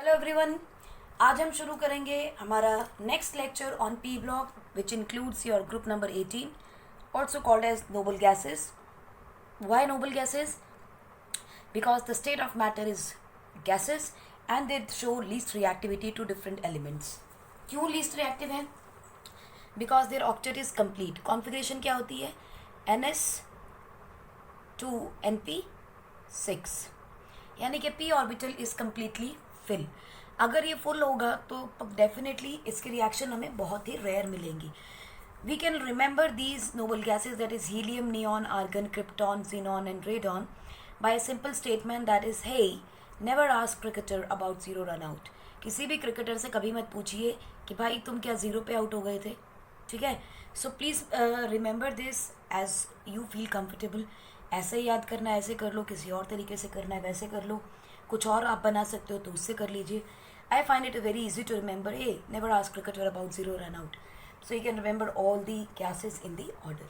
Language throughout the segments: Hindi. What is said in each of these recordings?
Hello everyone. आज हम शुरू करेंगे हमारा next lecture on P block which includes your group number 18 also called as noble gases. Why noble gases? Because the state of matter is gases and they show least reactivity to different elements. क्यों least reactive है? Because their octet is complete. Configuration क्या होती है? ns2np6 यानी कि p orbital is completely fill. अगर ये फुल होगा तो डेफिनेटली इसके रिएक्शन हमें बहुत ही रेयर मिलेंगी। We can remember these noble gases that is helium, neon, argon, krypton, xenon and radon by a simple statement that is hey never ask cricketer about zero run out. किसी भी क्रिकेटर से कभी मत पूछिए कि भाई तुम क्या जीरो पे आउट हो गए थे। ठीक है, so please remember this as you feel comfortable. ऐसे ही याद करना है, ऐसे कर लो, किसी और तरीके से करना है वैसे कर लो, कुछ और आप बना सकते हो तो उससे कर लीजिए। I find it very easy to remember a never ask cricketer about zero run out, so you can remember all the gases in the order.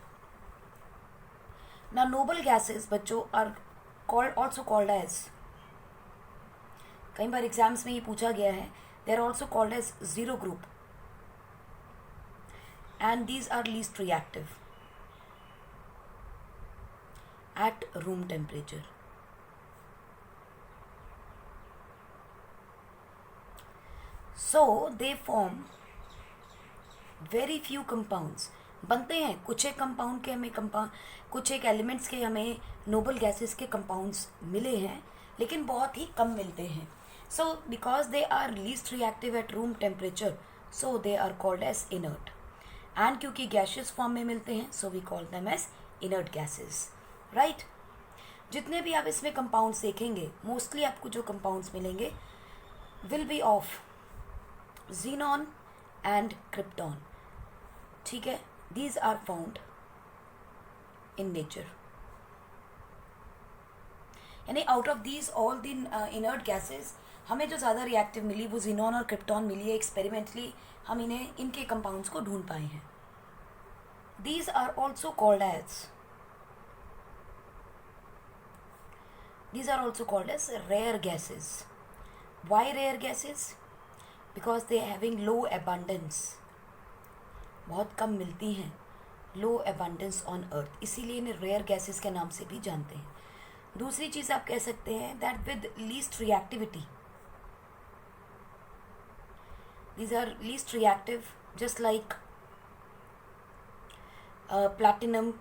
ना नोबल गैसेज बच्चों are called also called as, कई बार एग्जाम्स में ये पूछा गया है, they are also called as zero group and these are least reactive at room temperature. So they form very few compounds. बनते हैं कुछ एक कंपाउंड के हमें कुछ एक एलिमेंट्स के हमें नोबल गैसेस के कंपाउंड्स मिले हैं, लेकिन बहुत ही कम मिलते हैं। So because they are least reactive at room temperature, so they are called as inert. And क्योंकि गैशियस फॉर्म में मिलते हैं, so we call them as inert gases, right. जितने भी आप इसमें कंपाउंड्स देखेंगे, मोस्टली आपको जो कंपाउंड्स मिलेंगे will be of xenon and krypton. ठीक है, these are found in nature. यानी out of these all the inert gases हमें जो ज़्यादा रिएक्टिव मिली वो जीनॉन और क्रिप्टॉन मिली है। एक्सपेरिमेंटली हम इन्हें इनके कंपाउंड्स को ढूंढ पाए हैं। These are also called as rare gases. Why rare gases? Because they having low abundance, बहुत कम मिलती हैं, लो अबंडेंस ऑन अर्थ, इसीलिए इन्हें रेयर गैसेस के नाम से भी जानते हैं। दूसरी चीज़ आप कह सकते हैं that with least reactivity, these are least reactive just like platinum,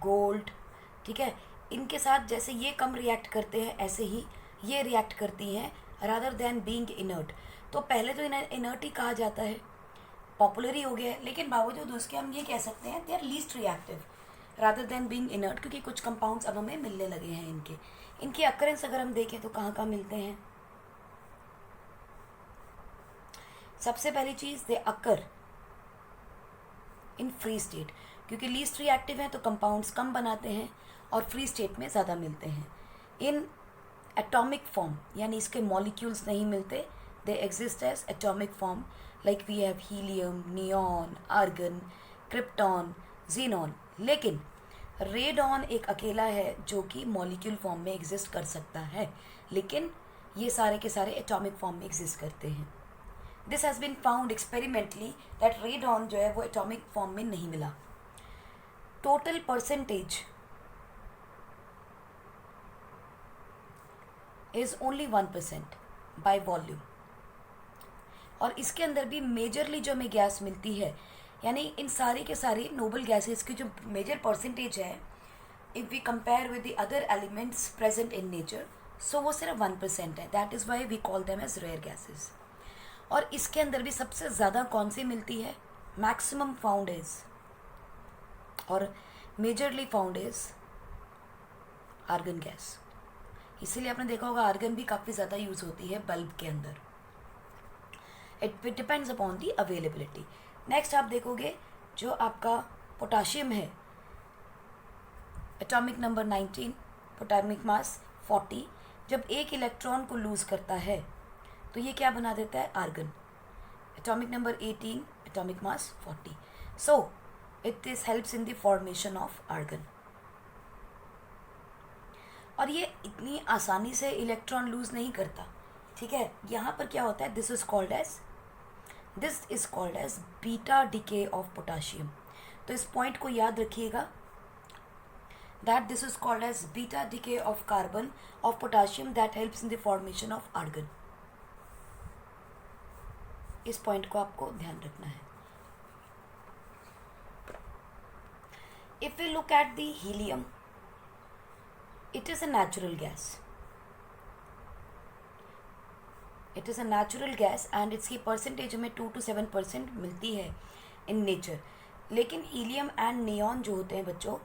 gold। ठीक है, इनके साथ जैसे ये कम रिएक्ट करते हैं ऐसे ही ये रिएक्ट करती हैं rather than being inert। तो पहले तो इन्हें इनर्ट ही कहा जाता है, पॉपुलर ही हो गया है, लेकिन बावजूद उसके हम ये कह सकते हैं they are least reactive rather than being inert, क्योंकि कुछ कंपाउंड्स अब हमें मिलने लगे हैं। इनके अकरेंस अगर हम देखें तो कहाँ कहाँ मिलते हैं। सबसे पहली चीज, दे अकर इन फ्री स्टेट, क्योंकि लीस्ट रिएक्टिव हैं तो कंपाउंड्स कम बनाते हैं और फ्री स्टेट में ज़्यादा मिलते हैं। इन एटॉमिक फॉर्म यानी इसके मॉलिक्यूल्स नहीं मिलते, they exist as atomic form like we have helium, neon, argon, krypton, xenon. लेकिन रेडॉन एक अकेला है जो कि मॉलिक्यूल फॉर्म में एग्जिस्ट कर सकता है, लेकिन ये सारे के सारे एटॉमिक फॉर्म में एग्जिस्ट करते हैं। This has been found experimentally that radon जो है वो एटॉमिक फॉर्म में नहीं मिला। Total percentage is only 1% by volume. और इसके अंदर भी मेजरली जो हमें गैस मिलती है, यानी इन सारे के सारे नोबल गैसेस की जो मेजर परसेंटेज है, if we compare with the other elements present in nature, so वो सिर्फ 1% है। That is why we call them as rare gases. और इसके अंदर भी सबसे ज़्यादा कौन सी मिलती है? मैक्सिमम फाउंड इज और majorly found is argon gas. इसीलिए आपने देखा होगा आर्गन भी काफ़ी ज़्यादा यूज़ होती है बल्ब के अंदर। It depends upon the availability. Next आप देखोगे जो आपका पोटाशियम है, एटॉमिक नंबर 19, एटॉमिक मास 40, जब एक इलेक्ट्रॉन को लूज़ करता है तो ये क्या बना देता है? Argon. Atomic number 18, atomic mass 40, so it is helps in the formation of argon. और ये इतनी आसानी से इलेक्ट्रॉन लूज नहीं करता, ठीक है, यहाँ पर क्या होता है, this is called as beta decay of potassium. तो इस पॉइंट को याद रखिएगा, that this is called as beta decay of carbon of potassium that helps in the formation of argon. इस पॉइंट को आपको ध्यान रखना है। If we look at the helium, it is a natural gas. It is a natural gas and इसकी परसेंटेज हमें 2 to 7% मिलती है इन नेचर। लेकिन हीलियम एंड नियॉन जो होते हैं बच्चों,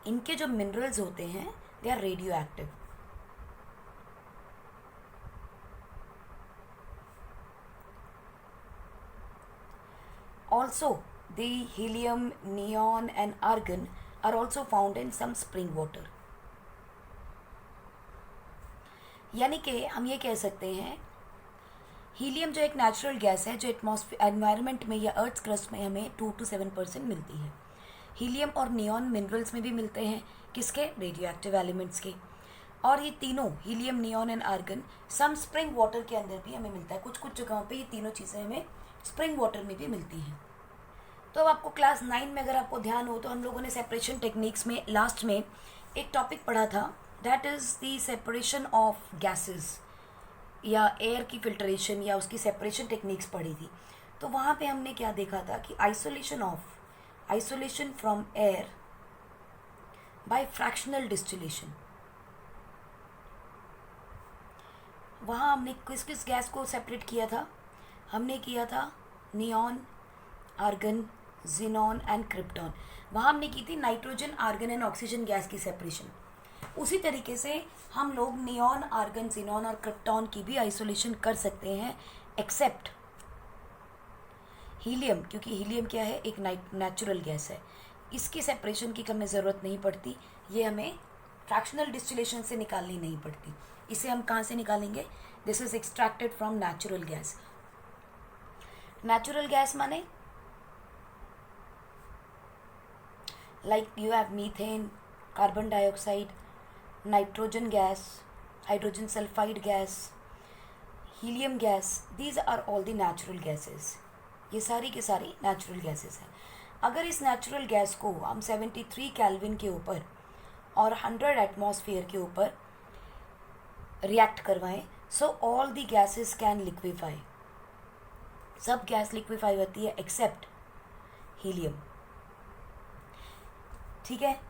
इनके जो मिनरल्स होते हैं they are radioactive. Also the helium, neon and argon are also found in some spring water। यानी कि हम ये कह सकते हैं हीलियम जो एक नेचुरल गैस है, जो एटमॉस्फेयर एनवायरनमेंट में या अर्थ क्रस्ट में हमें 2 to 7% मिलती है। हीलियम और नियॉन मिनरल्स में भी मिलते हैं, किसके, रेडियो एक्टिव एलिमेंट्स के। और ये तीनों helium, neon and argon some spring water के अंदर भी हमें मिलता है। कुछ कुछ जगहों पे ये तीनों चीज़ें हमें स्प्रिंग वाटर में भी मिलती हैं। तो अब आपको क्लास 9 में अगर आपको ध्यान हो तो हम लोगों ने सेपरेशन टेक्निक्स में लास्ट में एक टॉपिक पढ़ा था, that is the separation of gases या एयर की फिल्ट्रेशन या उसकी सेपरेशन टेक्निक्स पढ़ी थी। तो वहाँ पे हमने क्या देखा था कि isolation from air by fractional distillation. वहाँ हमने किस किस गैस को सेपरेट किया था, हमने किया था neon, argon, xenon and krypton. वहाँ हमने की थी nitrogen, argon and oxygen gas की सेपरेशन। उसी तरीके से हम लोग नियॉन, आर्गन, जिनॉन और क्रिप्टॉन की भी आइसोलेशन कर सकते हैं, एक्सेप्ट हीलियम, क्योंकि हीलियम क्या है, एक नेचुरल गैस है, इसकी सेपरेशन की हमें ज़रूरत नहीं पड़ती। ये हमें फ्रैक्शनल डिस्टिलेशन से निकालनी नहीं पड़ती। इसे हम कहाँ से निकालेंगे, this is extracted from natural gas. Natural gas माने like you have methane, carbon dioxide, nitrogen gas, hydrogen sulfide gas, helium gas, these are all the natural gases। ये सारी के सारी नेचुरल गैसेस हैं। अगर इस नेचुरल गैस को हम 73 केल्विन के ऊपर और 100 एटमॉस्फेयर के ऊपर रिएक्ट करवाएं, so all the gases can liquefy. सब गैस लिक्विफाई होती है एक्सेप्ट हीलियम, ठीक है।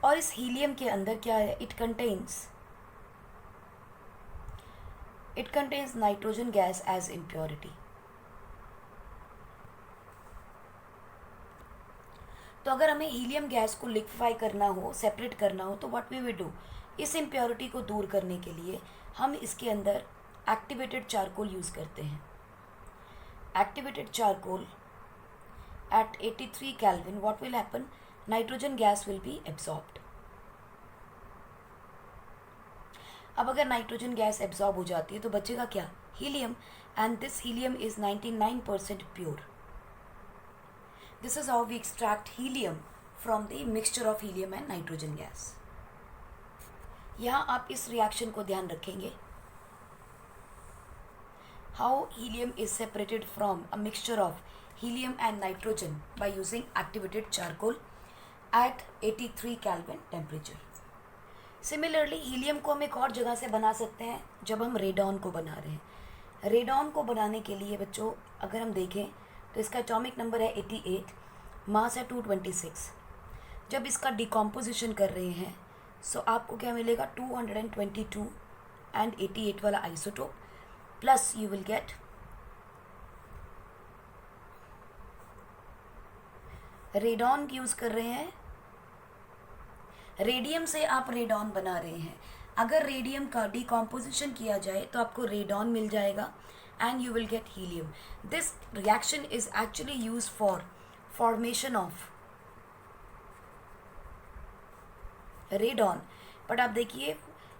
और इस हीलियम के अंदर क्या है, it contains nitrogen gas as impurity. तो अगर हमें हीलियम गैस को लिक्विफाई करना हो, सेपरेट करना हो, तो व्हाट वी विल डू, इस इम्प्योरिटी को दूर करने के लिए हम इसके अंदर एक्टिवेटेड चारकोल यूज़ करते हैं। Activated charcoal at 83 Kelvin, what will happen, nitrogen gas will be absorbed। अब अगर नाइट्रोजन गैस एब्जॉर्ब हो जाती है तो बचेगा क्या, helium, and this helium is 99% pure. This is how we extract helium from the mixture of helium and nitrogen gas. यहाँ आप इस रिएक्शन को ध्यान रखेंगे, how helium is separated from a mixture of helium and nitrogen by using activated charcoal at 83 Kelvin temperature। Similarly helium को हम एक और जगह से बना सकते हैं जब हम रेडॉन को बना रहे हैं। रेडॉन को बनाने के लिए बच्चों अगर हम देखें तो इसका एटॉमिक नंबर है 88, मास है 226। जब इसका डिकम्पोजिशन कर रहे हैं सो आपको क्या मिलेगा, 222 एंड 88 वाला isotope, plus you will gate radon use कर रहे हैं, रेडियम से आप रेडॉन बना रहे हैं। अगर रेडियम का डिकम्पोजिशन किया जाए तो आपको रेडॉन मिल जाएगा and you will gate helium. This reaction is actually use for formation of radon, but आप देखिए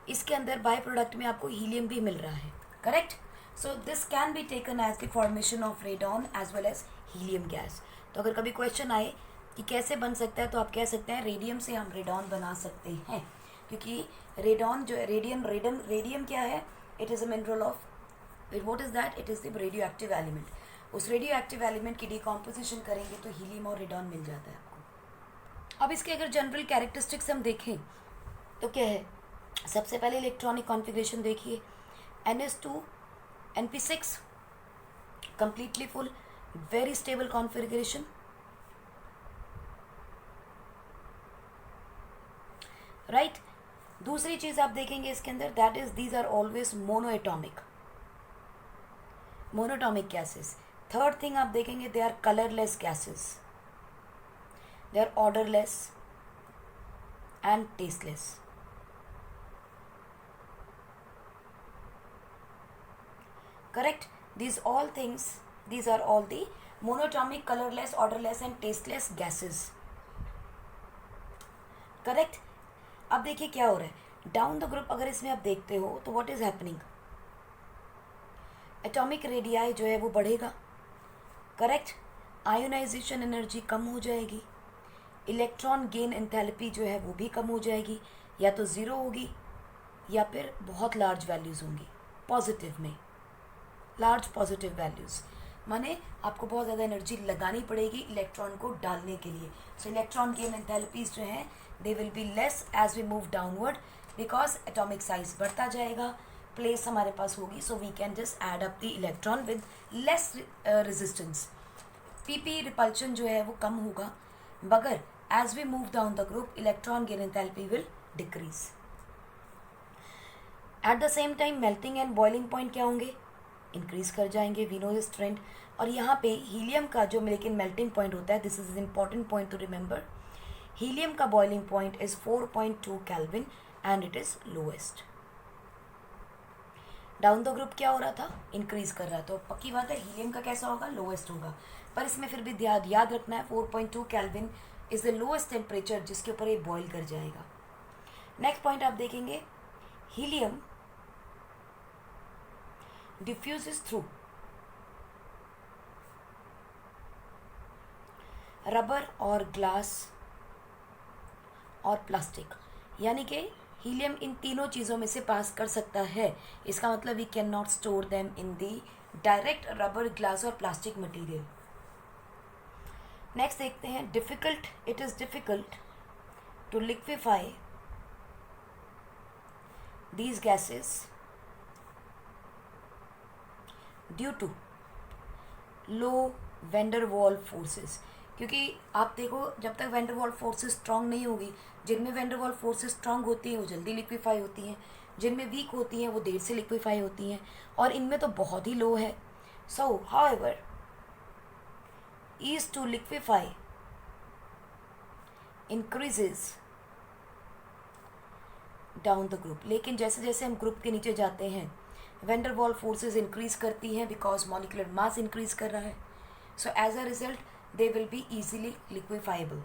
इसके अंदर बाय प्रोडक्ट में आपको हीलियम भी मिल रहा है, correct. So this can be taken as the formation of radon as well as helium gas. तो अगर कभी क्वेश्चन आए कि कैसे बन सकता है तो आप कह सकते हैं रेडियम से हम रेडॉन बना सकते हैं, क्योंकि रेडॉन जो रेडियम क्या है, it is a mineral of, what is that? It is the radioactive element. उस रेडियो एलिमेंट की डिकम्पोजिशन करेंगे तो हीलियम और रेडॉन मिल जाता है आपको. अब इसके अगर जनरल कैरेक्टरिस्टिक्स हम देखें तो क्या है? सबसे पहले इलेक्ट्रॉनिक कॉन्फ़िगरेशन देखिए. NS2 NP6 completely full, very stable configuration. Right. दूसरी चीज़ आप देखेंगे इसके अंदर, that is these are always monatomic gases. Third thing आप देखेंगे, they are colourless gases, they are odourless and tasteless. Correct? These all things, these are all the monatomic, colorless, orderless and tasteless gases. Correct? अब देखिए क्या हो रहा है. डाउन द ग्रुप अगर इसमें आप देखते हो तो what is happening? Atomic radii जो है वो बढ़ेगा. करेक्ट. आयोनाइजेशन एनर्जी कम हो जाएगी. इलेक्ट्रॉन गेन एंथैल्पी जो है वो भी कम हो जाएगी, या तो ज़ीरो होगी या फिर बहुत लार्ज वैल्यूज़ होंगी. पॉजिटिव में लार्ज पॉजिटिव वैल्यूज़ माने आपको बहुत ज़्यादा एनर्जी लगानी पड़ेगी इलेक्ट्रॉन को डालने के लिए. सो इलेक्ट्रॉन गेन एंथैल्पीज जो हैं they will be less as we move downward, because atomic size बढ़ता जाएगा, प्लेस हमारे पास होगी. So we can just add up the electron with less resistance. PP repulsion जो है वो कम होगा, मगर as we move down the group electron gain enthalpy will decrease. At the same time melting and boiling point क्या होंगे? इंक्रीज कर जाएंगे. We know this trend. और यहाँ पे हीलियम का जो लेकिन मेल्टिंग पॉइंट होता है, this is important point to remember. Helium का boiling point is 4.2 kelvin and it is lowest. Down the group क्या हो रहा था? इंक्रीज कर रहा था. तो पक्की बात है हीलियम का कैसा होगा? लोएस्ट होगा. पर इसमें फिर भी याद रखना है 4.2 kelvin is the lowest temperature जिसके ऊपर ये बॉयल कर जाएगा. नेक्स्ट पॉइंट आप देखेंगे, हीलियम diffuses through रबर और ग्लास और प्लास्टिक. यानी कि हीलियम इन तीनों चीज़ों में से पास कर सकता है. इसका मतलब we can not store them in the direct rubber, glass और प्लास्टिक मटेरियल. नेक्स्ट देखते हैं, difficult. It is difficult to liquefy these gases due to low van der Waals forces. क्योंकि आप देखो जब तक वेंडर वॉल फोर्सेस स्ट्रांग नहीं होगी, जिनमें वेंडर वॉल फोर्सेस स्ट्रांग होती हैं वो जल्दी लिक्विफाई होती हैं, जिनमें वीक होती हैं वो देर से लिक्विफाई होती हैं, और इनमें तो बहुत ही लो है. So however ease to liquefy increases down the group. लेकिन जैसे जैसे हम ग्रुप के नीचे जाते हैं वेंडर वॉल फोर्सेज इंक्रीज करती हैं, बिकॉज मॉलिकुलर मास इंक्रीज कर रहा है. So as a result they will be easily liquefiable.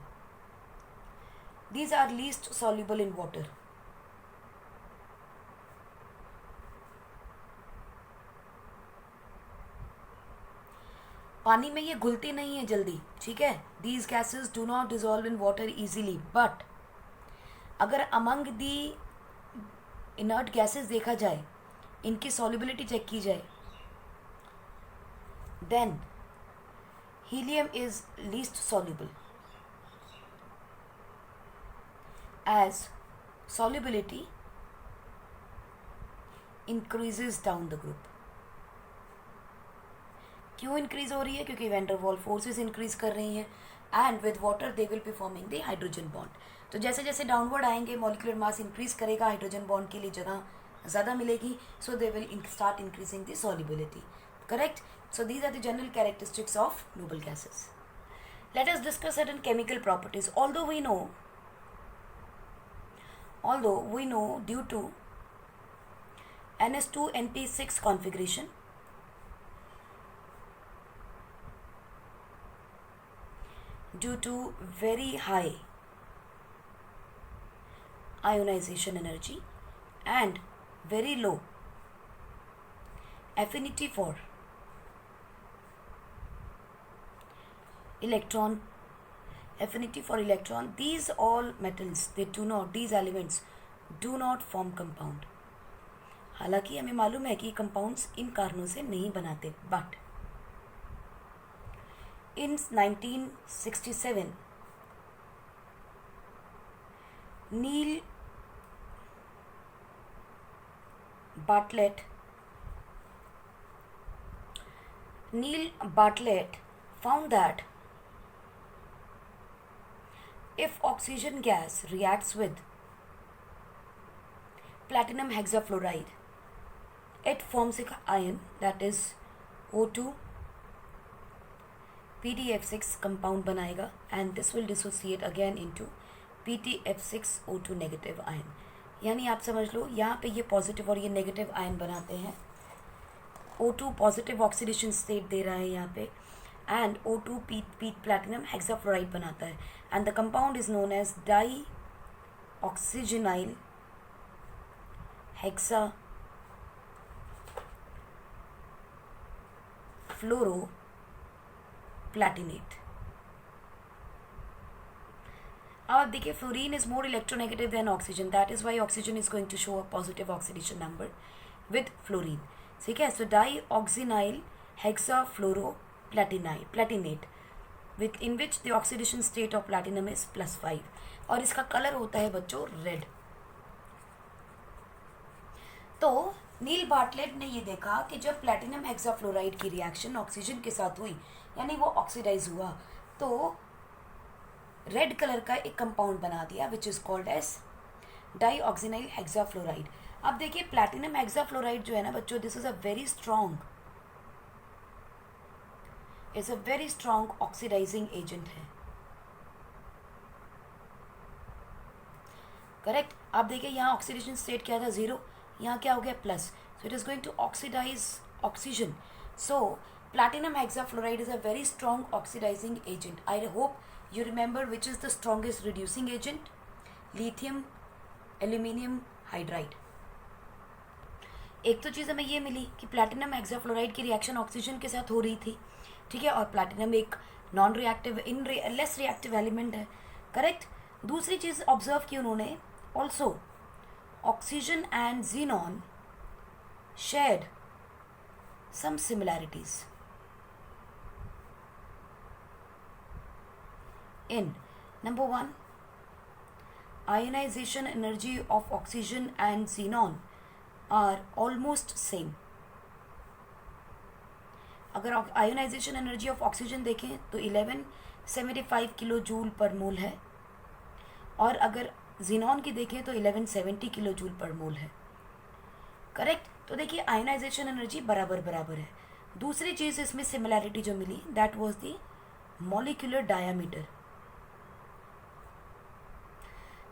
These are least soluble in water. पानी में ये घुलती नहीं है जल्दी, ठीक है. These gases do not dissolve in water easily, but अगर अमंग दी इनर्ट गैसेस देखा जाए, इनकी सॉल्युबिलिटी चेक की जाए, then helium is least soluble as solubility increases down the group. क्यों इंक्रीज हो रही है? क्योंकि वेंडर वॉल फोर्सेस इंक्रीज कर रही हैं, and with water they will be forming the hydrogen bond. तो जैसे जैसे डाउनवर्ड आएंगे मॉलिकुलर मास इंक्रीज करेगा, हाइड्रोजन बॉन्ड के लिए जगह ज़्यादा मिलेगी, so they will start increasing the solubility. Correct? So these are the general characteristics of noble gases. Let us discuss certain chemical properties. Although we know due to NS2 NP6 configuration, due to very high ionization energy and very low affinity for electron, these all metals, these elements do not form compound. हालांकि हमें मालूम है कि कंपाउंड्स इन कारणों से नहीं बनाते, but in 1967 Neil Bartlett found that if oxygen gas reacts with platinum hexafluoride, it forms an ion, that is O2 PTF6 compound बनाएगा, and this will dissociate again into PTF6 O2 negative ion. यानी आप समझ लो यहाँ पे ये पॉजिटिव और ये नेगेटिव आयन बनाते हैं. O2 पॉजिटिव ऑक्सीडेशन स्टेट दे रहा है यहाँ पे, एंड O2 प्लैटिनम हेक्साफ्लोराइड बनाता है, and the compound is known as dioxygenyl hexafluoroplatinate. अब आप देखिए, fluorine is more electronegative than oxygen, that is why oxygen is going to show a positive oxidation number with fluorine. ठीक है, so dioxygenyl hexafluoroplatinate within which the oxidation state of platinum is +5, और इसका कलर होता है बच्चों रेड. तो नील बार्टलेट ने ये देखा कि जब प्लैटिनम हेक्साफ्लोराइड की रिएक्शन ऑक्सीजन के साथ हुई, यानी वो ऑक्सीडाइज हुआ, तो रेड कलर का एक कंपाउंड बना दिया which is called as dioxygenyl hexafluoride. अब देखिए, प्लैटिनम हेक्साफ्लोराइड जो है ना बच्चों, this is a very strong oxidizing agent है. करेक्ट. आप देखिए यहाँ ऑक्सीडेशन स्टेट क्या था, 0, यहाँ क्या हो गया +, so it is going to oxidize oxygen. So platinum hexafluoride is a very strong oxidizing agent. I hope you remember which is the strongest reducing agent. Lithium aluminium hydride. एक तो चीज़ हमें ये मिली कि प्लैटिनम हेक्साफ्लोराइड की रिएक्शन ऑक्सीजन के साथ हो रही थी, ठीक है, और प्लैटिनम एक non reactive less reactive element है. करेक्ट. दूसरी चीज़ ऑब्जर्व की उन्होंने, also oxygen and xenon shared some similarities in number 1, ionization energy of oxygen and xenon are almost same. अगर आयोनाइजेशन एनर्जी ऑफ ऑक्सीजन देखें तो 1175 किलो जूल पर मोल है, और अगर xenon की देखें तो 1170 किलो जूल पर मोल है. करेक्ट. तो देखिए आयोनाइजेशन एनर्जी बराबर है. दूसरी चीज़ इसमें सिमिलैरिटी जो मिली, that was the molecular diameter.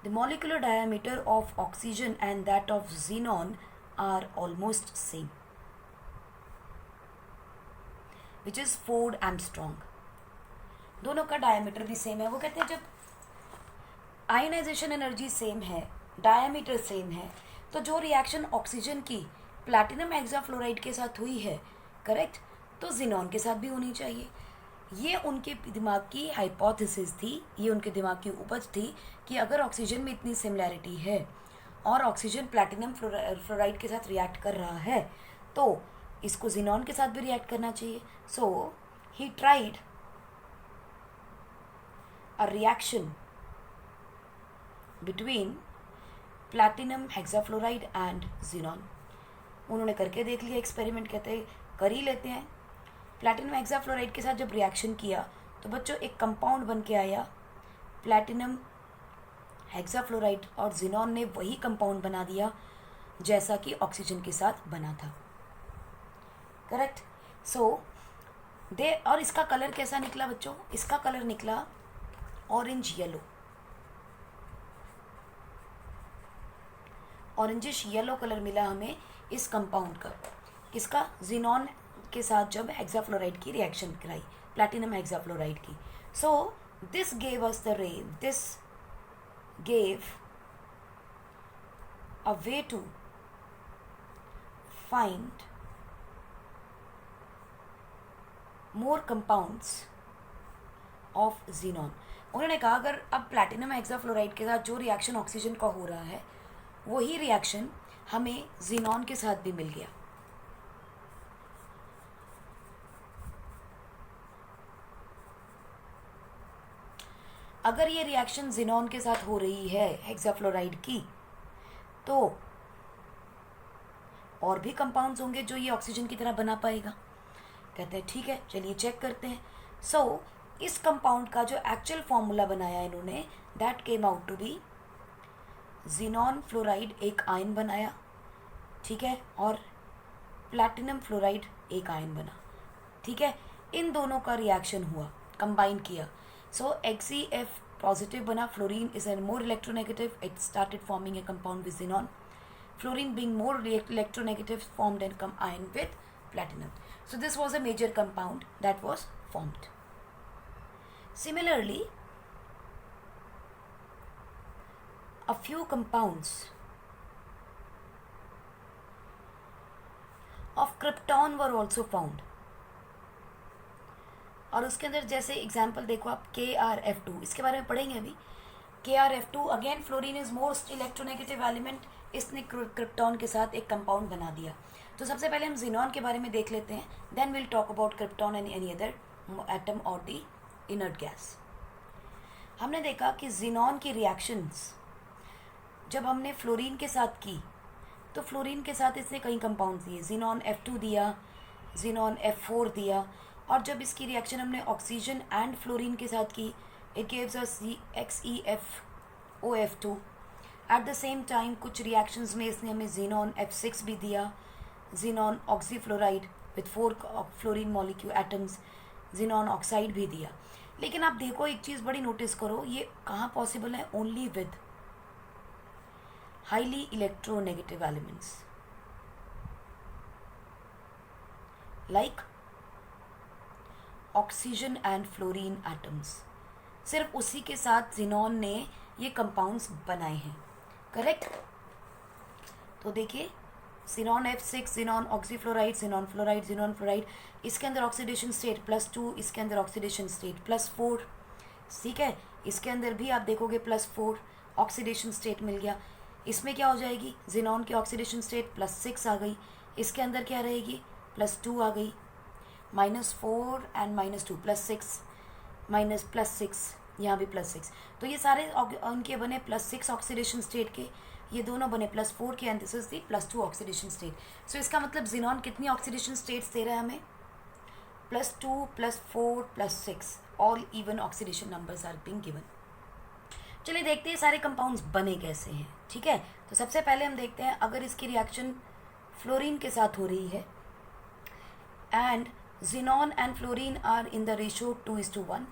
The molecular diameter of oxygen and that of xenon are almost same, which is 4 angstrom. दोनों का डायमीटर भी सेम है. वो कहते हैं जब आयोनाइजेशन एनर्जी सेम है, डायमीटर सेम है, तो जो रिएक्शन ऑक्सीजन की प्लैटिनम हेक्साफ्लोराइड के साथ हुई है, करेक्ट, तो xenon के साथ भी होनी चाहिए. ये उनके दिमाग की हाइपोथेसिस थी, ये उनके दिमाग की उपज थी कि अगर ऑक्सीजन में इतनी सिमिलैरिटी है और ऑक्सीजन प्लैटिनम फ्लोराइड के साथ रिएक्ट कर रहा है, तो इसको xenon के साथ भी रिएक्ट करना चाहिए. So he tried a reaction between platinum hexafluoride and xenon. उन्होंने करके देख लिया एक्सपेरिमेंट, कहते कर ही लेते हैं. प्लैटिनम हेक्साफ्लोराइड के साथ जब रिएक्शन किया तो बच्चों एक कंपाउंड बन के आया प्लैटिनम हेक्साफ्लोराइड, और xenon ने वही कंपाउंड बना दिया जैसा कि ऑक्सीजन के साथ बना था. करेक्ट. सो और इसका कलर कैसा निकला बच्चों? इसका कलर निकला orange yellow, orangish yellow colour मिला हमें इस कंपाउंड का. किसका? xenon के साथ जब हेक्साफ्लोराइड की रिएक्शन कराई, प्लैटिनम हेक्साफ्लोराइड की. So this gave us the ray, this gave a way to find more compounds of xenon. उन्होंने कहा अगर अब प्लैटिनम हेक्साफ्लोराइड के साथ जो रिएक्शन ऑक्सीजन का हो रहा है, वही रिएक्शन हमें जिनॉन के साथ भी मिल गया। अगर ये रिएक्शन जिनॉन के साथ हो रही है हेक्साफ्लोराइड की, तो और भी कंपाउंड्स होंगे जो ये ऑक्सीजन की तरह बना पाएगा। कहते हैं ठीक है, चलिए चेक करते हैं। सो इस कंपाउंड का जो एक्चुअल फॉर्मूला बनाया इन्होंने, that came out to be xenon fluoride एक आयन बनाया, ठीक है, और प्लैटिनम फ्लोराइड एक आयन बना, ठीक है। इन दोनों का रिएक्शन हुआ, कंबाइन किया। सो XeF पॉजिटिव बना, fluorine is an more electronegative, it started forming a compound with xenon. Fluorine being more electronegative formed an ion with platinum. So this was a major compound that was formed. Similarly, a few compounds of krypton were also found. और उसके अंदर जैसे एग्जाम्पल देखो आप KrF2, इसके बारे में पढ़ेंगे अभी। KrF2 again fluorine is most electronegative element, इसने क्रिप्टॉन के साथ एक कंपाउंड बना दिया। तो सबसे पहले हम जिनॉन के बारे में देख लेते हैं, then will talk about krypton and any other atom और दी इनर्ट गैस। हमने देखा कि जिनॉन की रिएक्शंस जब हमने फ्लोरीन के साथ की, तो फ्लोरीन के साथ इसने कई कंपाउंड दिए, जिनॉन F2 दिया, जिनॉन F4 दिया, और जब इसकी रिएक्शन हमने ऑक्सीजन एंड फ्लोरीन के साथ की, it gives us XeFOF2। At the same time कुछ रिएक्शंस में इसने हमें जिनॉन F6 भी दिया, xenon oxyfluoride with 4 fluorine molecule atoms, xenon oxide भी दिया। लेकिन आप देखो एक चीज़ बड़ी नोटिस करो, ये कहाँ पॉसिबल है? Only with highly electronegative elements like oxygen and fluorine atoms. सिर्फ उसी के साथ जिनॉन ने ये कंपाउंड्स बनाए हैं, करेक्ट। तो देखिए xenon F6, xenon oxyfluoride, xenon fluoride, xenon fluoride, इसके अंदर ऑक्सीडेशन स्टेट +2, इसके अंदर ऑक्सीडेशन स्टेट +4, ठीक है। इसके अंदर भी आप देखोगे +4 ऑक्सीडेशन स्टेट मिल गया। इसमें क्या हो जाएगी? जिनॉन की ऑक्सीडेशन स्टेट +6 आ गई, इसके अंदर क्या रहेगी? +2 आ गई, -4 एंड -2 +6 माइनस +6, यहाँ भी +6। तो ये सारे उनके बने +6 ऑक्सीडेशन स्टेट के, ये दोनों बने +4 के, and this is the +2 oxidation state. So इसका मतलब जिनॉन कितनी ऑक्सीडेशन स्टेट्स दे रहा है हमें? +2 +4 +6, all even oxidation numbers are being given. चलिए देखते हैं सारे कंपाउंड्स बने कैसे हैं, ठीक है। तो सबसे पहले हम देखते हैं, अगर इसकी रिएक्शन फ्लोरीन के साथ हो रही है and xenon and fluorine are in the ratio 2:1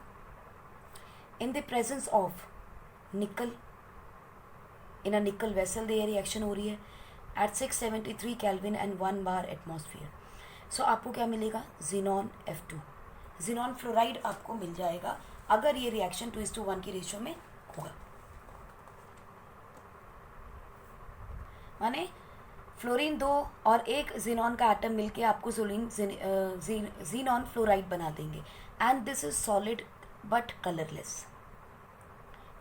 in the presence of nickel in a nickel vessel, ये रिएक्शन हो रही है at 673 Kelvin and 1 bar atmosphere। सो आपको क्या मिलेगा? xenon F2, xenon फ्लोराइड आपको मिल जाएगा अगर ये रिएक्शन 2:1 की रेशियो में होगा। माने फ्लोरीन 2 और एक जिनॉन का एटम मिलके आपको जिनॉन फ्लोराइड बना देंगे, and this is solid but colourless,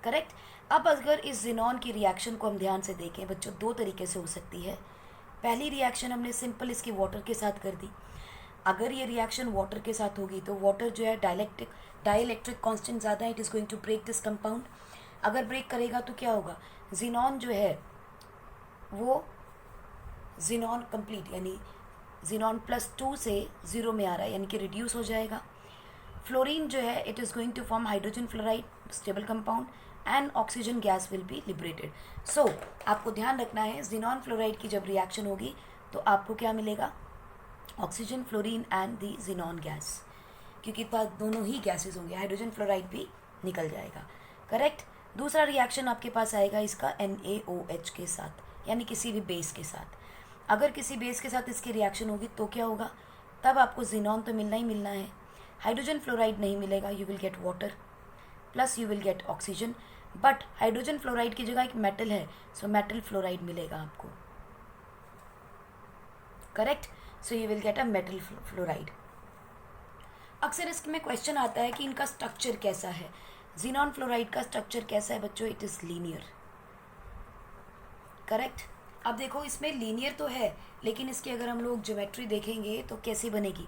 correct. अब अगर इस जिनॉन की रिएक्शन को हम ध्यान से देखें बच्चों, दो तरीके से हो सकती है। पहली रिएक्शन हमने सिंपल इसकी वाटर के साथ कर दी। अगर ये रिएक्शन वाटर के साथ होगी तो वाटर जो है डाइलेक्ट्रिक कांस्टेंट ज़्यादा है, it is going to break this compound. अगर ब्रेक करेगा तो क्या होगा? जिनॉन जो है वो जिनॉन कंप्लीट यानी जिनॉन +2 से 0 में आ रहा है, यानी कि रिड्यूस हो जाएगा। फ्लोरीन जो है it is going to form hydrogen fluoride stable compound and oxygen gas will be liberated. So आपको ध्यान रखना है, जिनॉन फ्लोराइड की जब रिएक्शन होगी तो आपको क्या मिलेगा? Oxygen, fluorine and the xenon gas, क्योंकि दोनों ही गैसेज होंगे, हाइड्रोजन फ्लोराइड भी निकल जाएगा, करेक्ट। दूसरा रिएक्शन आपके पास आएगा इसका NaOH के साथ, यानी किसी भी बेस के साथ। अगर किसी बेस के साथ इसकी रिएक्शन होगी तो क्या होगा? तब आपको जिनॉन तो मिलना ही मिलना है, हाइड्रोजन फ्लोराइड नहीं मिलेगा, you will get water plus you will gate oxygen. But hydrogen fluoride की जगह एक मेटल है, सो मेटल फ्लोराइड मिलेगा आपको, correct. So you will get a metal fluoride. अक्सर इसमें क्वेश्चन आता है कि इनका स्ट्रक्चर कैसा है। जिनॉन फ्लोराइड का स्ट्रक्चर कैसा है बच्चों? It is linear, correct. अब देखो इसमें लीनियर तो है, लेकिन इसकी अगर हम लोग ज्योमेट्री देखेंगे तो कैसी बनेगी?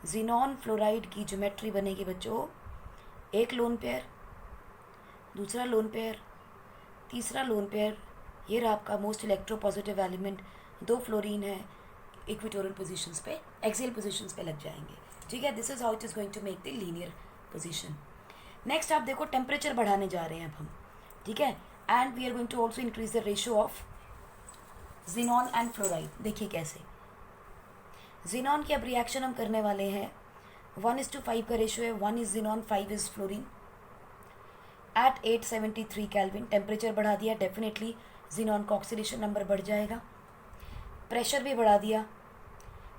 जिनॉन फ्लोराइड की ज्योमेट्री बनेगी बच्चों, एक लोन पेयर, दूसरा लोन पेयर, तीसरा लोन पेयर, ये रहा आपका मोस्ट इलेक्ट्रोपॉजिटिव एलिमेंट, दो फ्लोरीन है, इक्वेटोरियल पोजीशंस पे, एक्सियल पोजीशंस पे लग जाएंगे। ठीक है, this is how it is going to make the linear position. Next आप देखो टेम्परेचर बढ़ाने जा रहे हैं अब हम, ठीक है, and we are going to also increase the ratio of xenon and fluoride. देखिए कैसे, जिनॉन की अब रिएक्शन हम करने वाले हैं, 1:5 का रेशियो है, 1 is xenon, 5 is fluorine at 873 Kelvin. Temperature बढ़ा दिया, डेफिनेटली जिनॉन का ऑक्सीडेशन नंबर बढ़ जाएगा। प्रेशर भी बढ़ा दिया,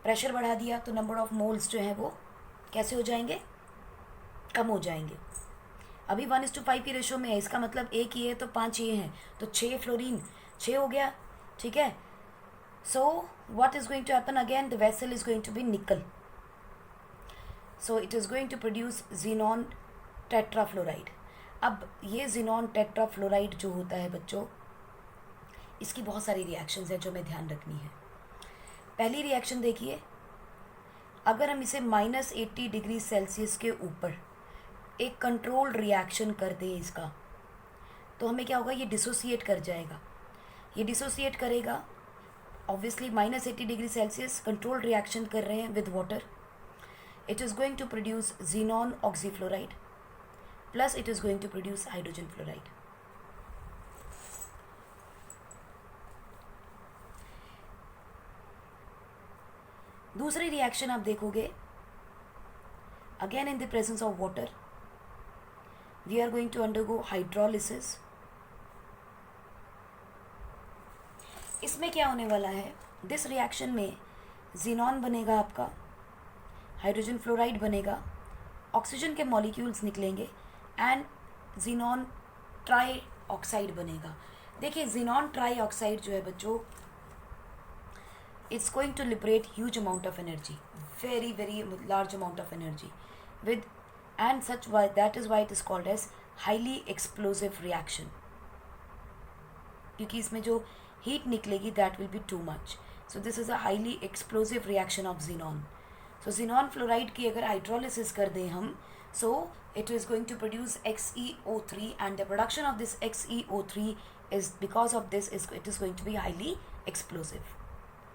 प्रेशर बढ़ा दिया तो नंबर ऑफ मोल्स जो हैं वो कैसे हो जाएंगे? कम हो जाएंगे। अभी 1:5 की रेशो में है, इसका मतलब एक ये है तो 5 ये हैं, तो 6 फ्लोरीन 6 हो गया। ठीक है, so what is going to happen again? The vessel is going to be nickel, so it is going to produce xenon tetrafluoride. अब ये जिनॉन टेट्राफ्लोराइड जो होता है बच्चों, इसकी बहुत सारी रिएक्शंस हैं जो हमें ध्यान रखनी है। पहली रिएक्शन देखिए, अगर हम इसे -80 डिग्री सेल्सियस के ऊपर एक कंट्रोल्ड रिएक्शन कर दें इसका, तो हमें क्या होगा? ये डिसोसिएट कर जाएगा। ये डिसोसिएट करेगा, obviously -80 degree Celsius controlled reaction कर रहे हैं with water, it is going to produce xenon oxyfluoride plus it is going to produce hydrogen fluoride. दूसरी रिएक्शन आप देखोगे, again in the presence of water we are going to undergo hydrolysis. इसमें क्या होने वाला है? दिस रिएक्शन में जिनॉन बनेगा आपका, हाइड्रोजन फ्लोराइड बनेगा, ऑक्सीजन के मॉलिक्यूल्स निकलेंगे एंड जिनॉन ट्राई ऑक्साइड बनेगा। देखिए जिनॉन ट्राई ऑक्साइड जो है बच्चों, it's going to liberate huge amount of energy, very very large amount of energy with, and such why that is why it is called as highly explosive reaction, क्योंकि इसमें जो heat निकलेगी that will be too much, so this is a highly explosive reaction of xenon। so xenon fluoride की अगर hydrolysis कर दें हम, so it is going to produce XeO3 and the production of this XeO3 is because of this is it is going to be highly explosive।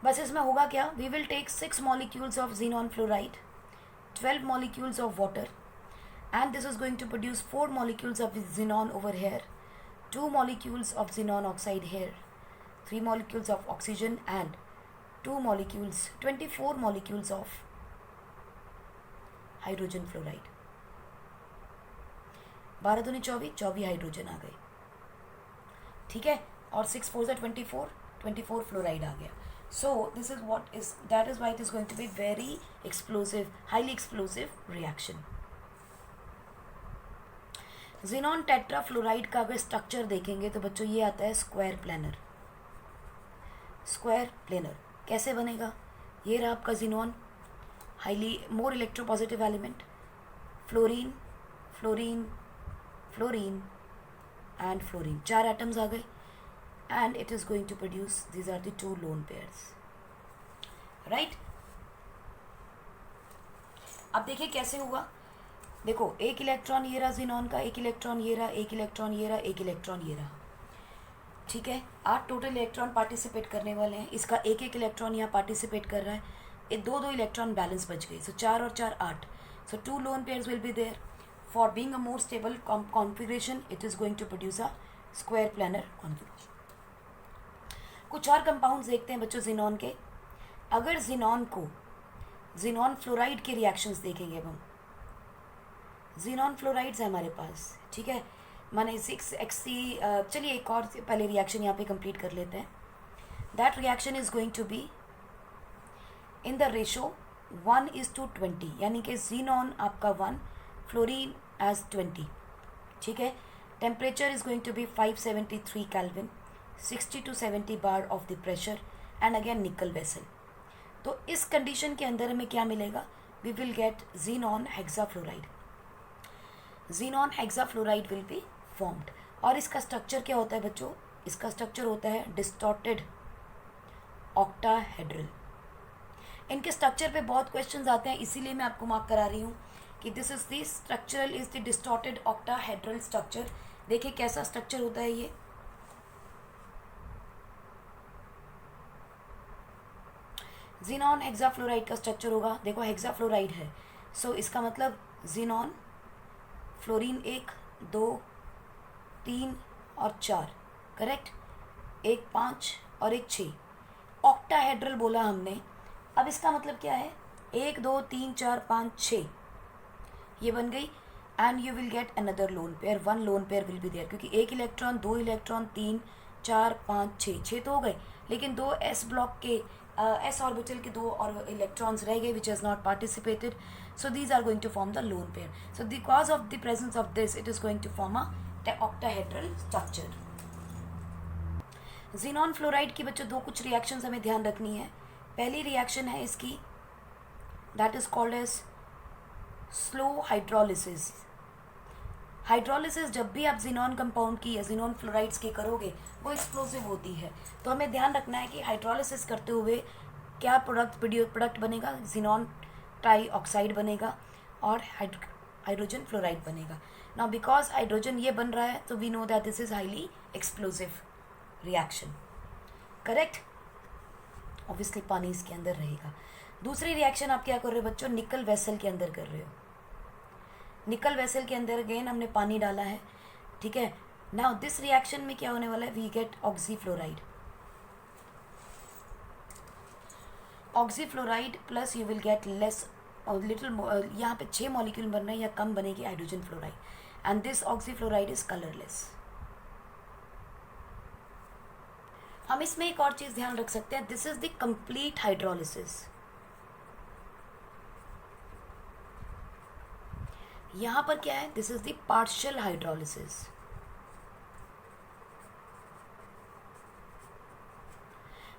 बस इसमें होगा क्या? We will take 6 molecules of xenon fluoride, 12 molecules of water, and this is going to produce 4 molecules of xenon over here, 2 molecules of xenon oxide here, 3 molecules of oxygen and 2 molecules 24 molecules of hydrogen fluoride. 12 दूनी 24 हाइड्रोजन आ गए। ठीक है, और 6 4 से 24 फ्लोराइड आ गया। So this is what is, that is why it is going to be very explosive, highly explosive reaction। xenon tetrafluoride का अगर स्ट्रक्चर देखेंगे तो बच्चों ये आता है स्क्वायर प्लेनर। स्क्वायर प्लेनर कैसे बनेगा? ये रहा आपका xenon, highly more electropositive element, fluorine fluorine fluorine and fluorine, 4 atoms आ गए and it is going to produce, these are the 2 lone pairs, right? अब देखिए कैसे हुआ। देखो एक इलेक्ट्रॉन ये रहा xenon का, एक इलेक्ट्रॉन ये रहा, एक इलेक्ट्रॉन ये रहा, एक इलेक्ट्रॉन ये रहा। ठीक है, 8 टोटल इलेक्ट्रॉन पार्टिसिपेट करने वाले हैं, इसका एक एक इलेक्ट्रॉन यहाँ पार्टिसिपेट कर रहा है, ये 2 इलेक्ट्रॉन बैलेंस बच गए, सो 4 और 4 8, सो 2 lone pairs will be there। for being a more stable configuration it is going to produce a square planar configuration। कुछ और कंपाउंड्स देखते हैं बच्चों xenon के। अगर xenon को xenon फ्लोराइड के रिएक्शंस देखेंगे अब हम, xenon फ्लोराइड्स है हमारे पास, ठीक है, माने 6Xc। चलिए एक और पहले रिएक्शन यहाँ पे कंप्लीट कर लेते हैं। That reaction is going to be in the ratio 1:20, यानी कि xenon आपका 1, फ्लोरीन एज 20। ठीक है, temperature is going to be 573 kelvin, 60 to 70 bar of the pressure and again nickel vessel. तो इस कंडीशन के अंदर हमें क्या मिलेगा? We will get xenon hexafluoride. xenon hexafluoride will be formed. और इसका स्ट्रक्चर क्या होता है बच्चों? इसका स्ट्रक्चर होता है डिस्टॉर्टेड ऑक्टाहेड्रल। इनके स्ट्रक्चर पे बहुत क्वेश्चंस आते हैं, इसीलिए मैं आपको मार्क करा रही हूँ कि this is the structural is the distorted octahedral structure. देखिए कैसा स्ट्रक्चर होता है ये। जीनॉन हेक्साफ्लोराइड का स्ट्रक्चर होगा। देखो हेक्साफ्लोराइड है, सो इसका मतलब जीनॉन, फ्लोरीन 1 2 3 और 4, करेक्ट, एक 5 और एक 6, ऑक्टाहेड्रल बोला हमने। अब इसका मतलब क्या है, 1 2 3 4 5 6 ये बन गई, and you will get another lone pair, 1 lone pair will be there, क्योंकि 1 इलेक्ट्रॉन 2 इलेक्ट्रॉन 3 4 5 6 तो हो गए, लेकिन 2 एस ब्लॉक के एस ऑर्बिटल के 2 और इलेक्ट्रॉन्स रह गए which has not participated, so these are going to form the lone pair. So because of the presence of this it is going to form a octahedral structure. Xenon fluoride की बच्चों 2 कुछ रिएक्शंस हमें ध्यान रखनी है। पहली रिएक्शन है इसकी, that is called as slow hydrolysis. Hydrolysis जब भी आप जीनॉन कंपाउंड की या जीनॉन फ्लोराइड्स की करोगे वो एक्सप्लोसिव होती है, तो हमें ध्यान रखना है कि हाइड्रोलिसिस करते हुए क्या प्रोडक्ट बनेगा, जीनॉन ट्राई ऑक्साइड बनेगा और हाइड्रोजन फ्लोराइड बनेगा। नाउ बिकॉज हाइड्रोजन ये बन रहा है तो we know that this is highly explosive reaction, correct. Obviously पानी इसके अंदर रहेगा। दूसरी रिएक्शन आप क्या कर रहे हो बच्चों, निकल वेसल के अंदर कर रहे हो। निकल वेसल के अंदर अगेन हमने पानी डाला है, ठीक है। नाउ दिस रिएक्शन में क्या होने वाला है, we get oxyfluoride. Oxyfluoride plus you will get less little, यहाँ पे 6 मॉलिक्यूल बन रहे हैं या कम बनेगी hydrogen fluoride, and this oxyfluoride is colourless. हम इसमें एक और चीज ध्यान रख सकते हैं, this is the complete hydrolysis. यहां पर क्या है, this is the partial hydrolysis.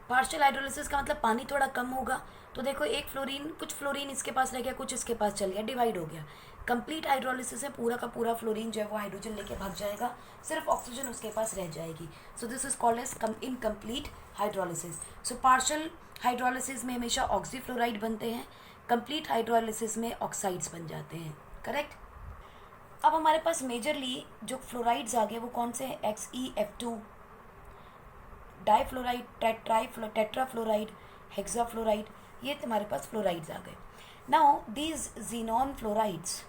Partial hydrolysis का मतलब पानी थोड़ा कम होगा, तो देखो एक फ्लोरीन, कुछ फ्लोरीन इसके पास रह गया, कुछ इसके पास चल गया, डिवाइड हो गया। कंप्लीट हाइड्रोलिसिस है, पूरा का पूरा फ्लोरीन जो है वो हाइड्रोजन लेके भाग जाएगा, सिर्फ ऑक्सीजन उसके पास रह जाएगी। So this is called as incomplete hydrolysis. So partial hydrolysis में हमेशा ऑक्सीफ्लोराइड बनते हैं, कंप्लीट हाइड्रोलिसिस में ऑक्साइड्स बन जाते हैं, करेक्ट। अब हमारे पास मेजरली जो फ्लोराइड्स आ गए वो कौन से हैं, XeF2, डाईफ्लोराइड, टेट्राफ्लोराइड, हेक्साफ्लोराइड, ये हमारे पास फ्लोराइड्स आ गए। Now these xenon fluorides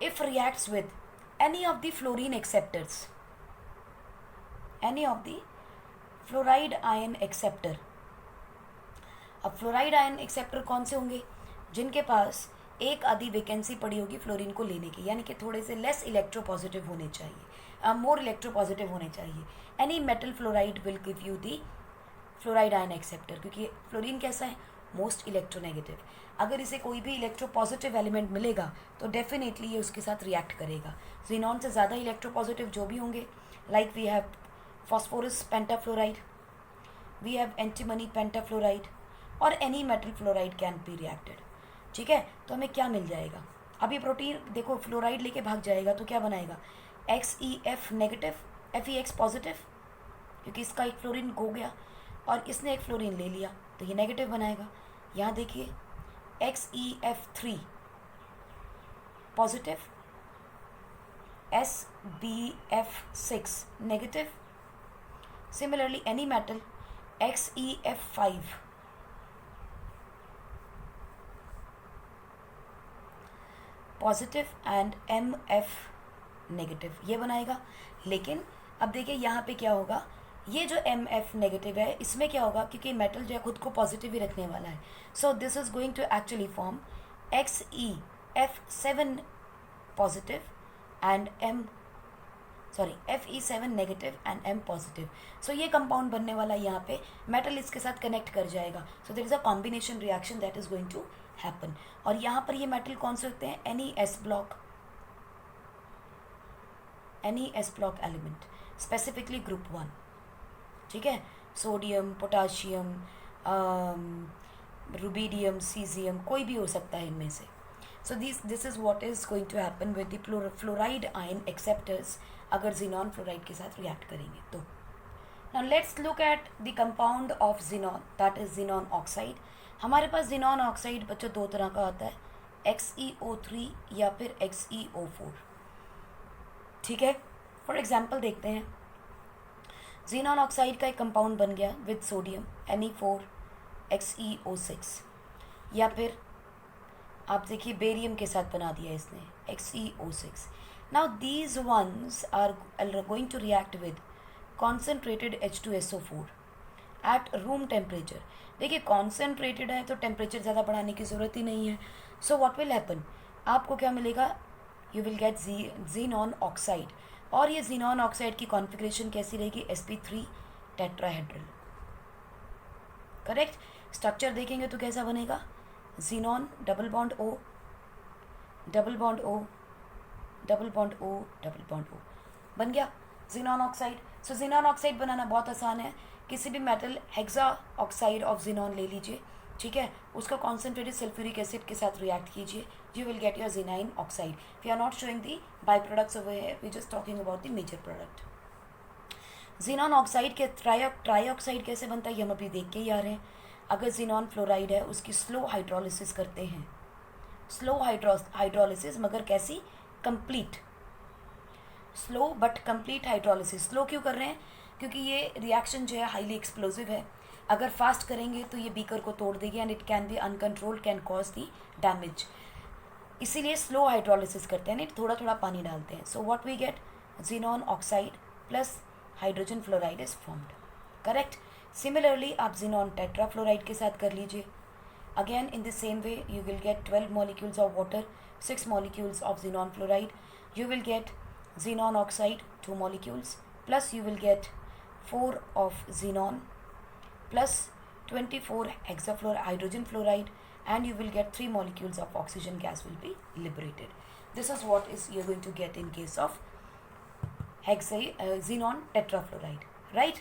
if reacts with any of the fluorine acceptors, any of the fluoride ion acceptor। अब फ्लोराइड आयन एक्सेप्टर कौन से होंगे, जिनके पास एक आधी वैकेंसी पड़ी होगी फ्लोरीन को लेने की, यानी कि थोड़े से लेस इलेक्ट्रोपॉजिटिव होने चाहिए, मोर इलेक्ट्रोपॉजिटिव होने चाहिए। Any metal fluoride will give you the fluoride ion acceptor, क्योंकि फ्लोरीन कैसा है, मोस्ट इलेक्ट्रोनेगेटिव। अगर इसे कोई भी इलेक्ट्रोपॉजिटिव एलिमेंट मिलेगा तो डेफिनेटली ये उसके साथ रिएक्ट करेगा। जीनॉन से ज़्यादा इलेक्ट्रोपॉजिटिव जो भी होंगे, like we have phosphorus pentafluoride, we have antimony pentafluoride, और any metal fluoride can be reacted, ठीक है। तो हमें क्या मिल जाएगा, अब ये प्रोटीन देखो फ्लोराइड लेके भाग जाएगा तो क्या बनाएगा, XeF नेगेटिव, FeX पॉजिटिव, क्योंकि इसका एक फ्लोरीन हो गया और इसने एक फ्लोरीन ले लिया तो ये नेगेटिव बनाएगा। यहाँ देखिए XeF3 positive, SbF6 negative. Similarly any metal XeF5 positive and MF negative, ये बनाएगा। लेकिन अब देखिए यहाँ पे क्या होगा, ये जो MF नेगेटिव है इसमें क्या होगा, क्योंकि मेटल जो है खुद को पॉजिटिव ही रखने वाला है, so this is going to actually form XeF7 positive and Fe7 negative and M positive. सो ये कंपाउंड बनने वाला है, यहाँ पे मेटल इसके साथ कनेक्ट कर जाएगा, so there is a combination reaction that is going to happen. और यहाँ पर ये मेटल कौन से होते हैं, any S block element, specifically group 1, ठीक है। सोडियम, पोटाशियम, रुबीडियम, सीजियम, कोई भी हो सकता है इनमें से। So this is what is going to happen with the fluoride ion acceptors अगर xenon fluoride के साथ react करेंगे तो. Now let's look at the compound of xenon, that is xenon oxide. हमारे पास xenon oxide बच्चों दो तरह का आता है, XeO3 या फिर XeO4. ठीक है, फॉर एग्जाम्पल देखते हैं. xenon ऑक्साइड का एक कंपाउंड बन गया विद सोडियम Ne4XeO6, या फिर आप देखिए बेरियम के साथ बना दिया इसने XeO6. Now these ones are going to react with concentrated H2SO4 at room temperature. देखिए कॉन्सेंट्रेटेड है तो टेम्परेचर ज़्यादा बढ़ाने की ज़रूरत ही नहीं है. सो व्हाट विल हैपन, आपको क्या मिलेगा, you will get xenon oxide. और ये xenon ऑक्साइड की कॉन्फ़िगरेशन कैसी रहेगी, sp3 टेट्राहेड्रल. करेक्ट. स्ट्रक्चर देखेंगे तो कैसा बनेगा, xenon double bond O double bond O double bond O double bond O बन गया xenon ऑक्साइड. सो xenon ऑक्साइड बनाना बहुत आसान है. किसी भी metal hexa oxide of xenon ले लीजिए, ठीक है, उसका कॉन्सेंट्रेटेड सल्फ्यूरिक एसिड के साथ रिएक्ट कीजिए, you will get your xenine oxide. We are not showing the byproducts over here, we're just talking about the major product. xenon oxide के ट्राईऑक्साइड कैसे बनता है ये हम अभी देख के ही आ रहे हैं. अगर xenon फ्लोराइड है उसकी स्लो हाइड्रोलिसिस करते हैं, स्लो हाइड्रोलिसिस मगर कैसी, complete, slow but complete hydrolysis. Slow क्यों कर रहे हैं, क्योंकि ये रिएक्शन जो है हाईली एक्सप्लोजिव है. अगर फास्ट करेंगे तो ये बीकर को तोड़ देगी and it can be uncontrolled, can cause the damage. इसीलिए स्लो हाइड्रोलिसिस करते हैं, नहीं थोड़ा थोड़ा पानी डालते हैं. So what we get, xenon oxide plus hydrogen fluoride is formed. Correct. Similarly आप xenon टेट्राफ्लोराइड के साथ कर लीजिए. Again in the same way you will get 12 molecules of water, 6 molecules of xenon fluoride. You will get xenon oxide 2 molecules plus you will gate 4 of xenon plus 24 hydrogen fluoride, and you will get 3 molecules of oxygen gas will be liberated. This is what is you're going to get in case of xenon tetrafluoride, right?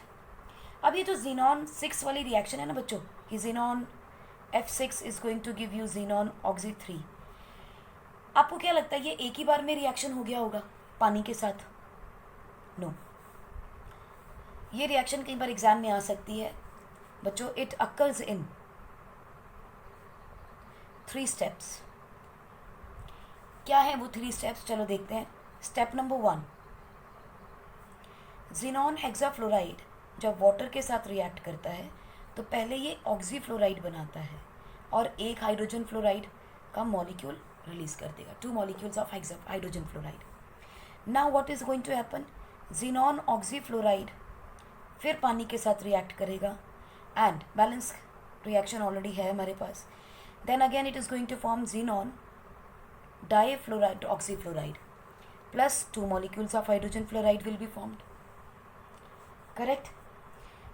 अब ये जो xenon 6 वाली रिएक्शन है ना बच्चों, कि xenon F6 is going to give you xenon oxy 3. आपको क्या लगता है ये एक ही बार में रिएक्शन हो गया होगा पानी के साथ? नो. ये रिएक्शन कई बार एग्जाम में आ सकती है बच्चों. It occurs in 3 steps. क्या है वो 3 स्टेप्स, चलो देखते हैं. स्टेप नंबर 1, xenon हेक्साफ्लोराइड जब वाटर के साथ रिएक्ट करता है तो पहले ये ऑक्सीफ्लोराइड बनाता है और एक हाइड्रोजन फ्लोराइड का मॉलिक्यूल रिलीज कर देगा, 2 molecules of hydrogen fluoride. Now what is going to happen, xenon oxyfluoride फिर पानी के साथ रिएक्ट करेगा and balance reaction already है हमारे पास. then again it is going to form xenon difluoride oxyfluoride plus 2 molecules of hydrogen fluoride will be formed. correct.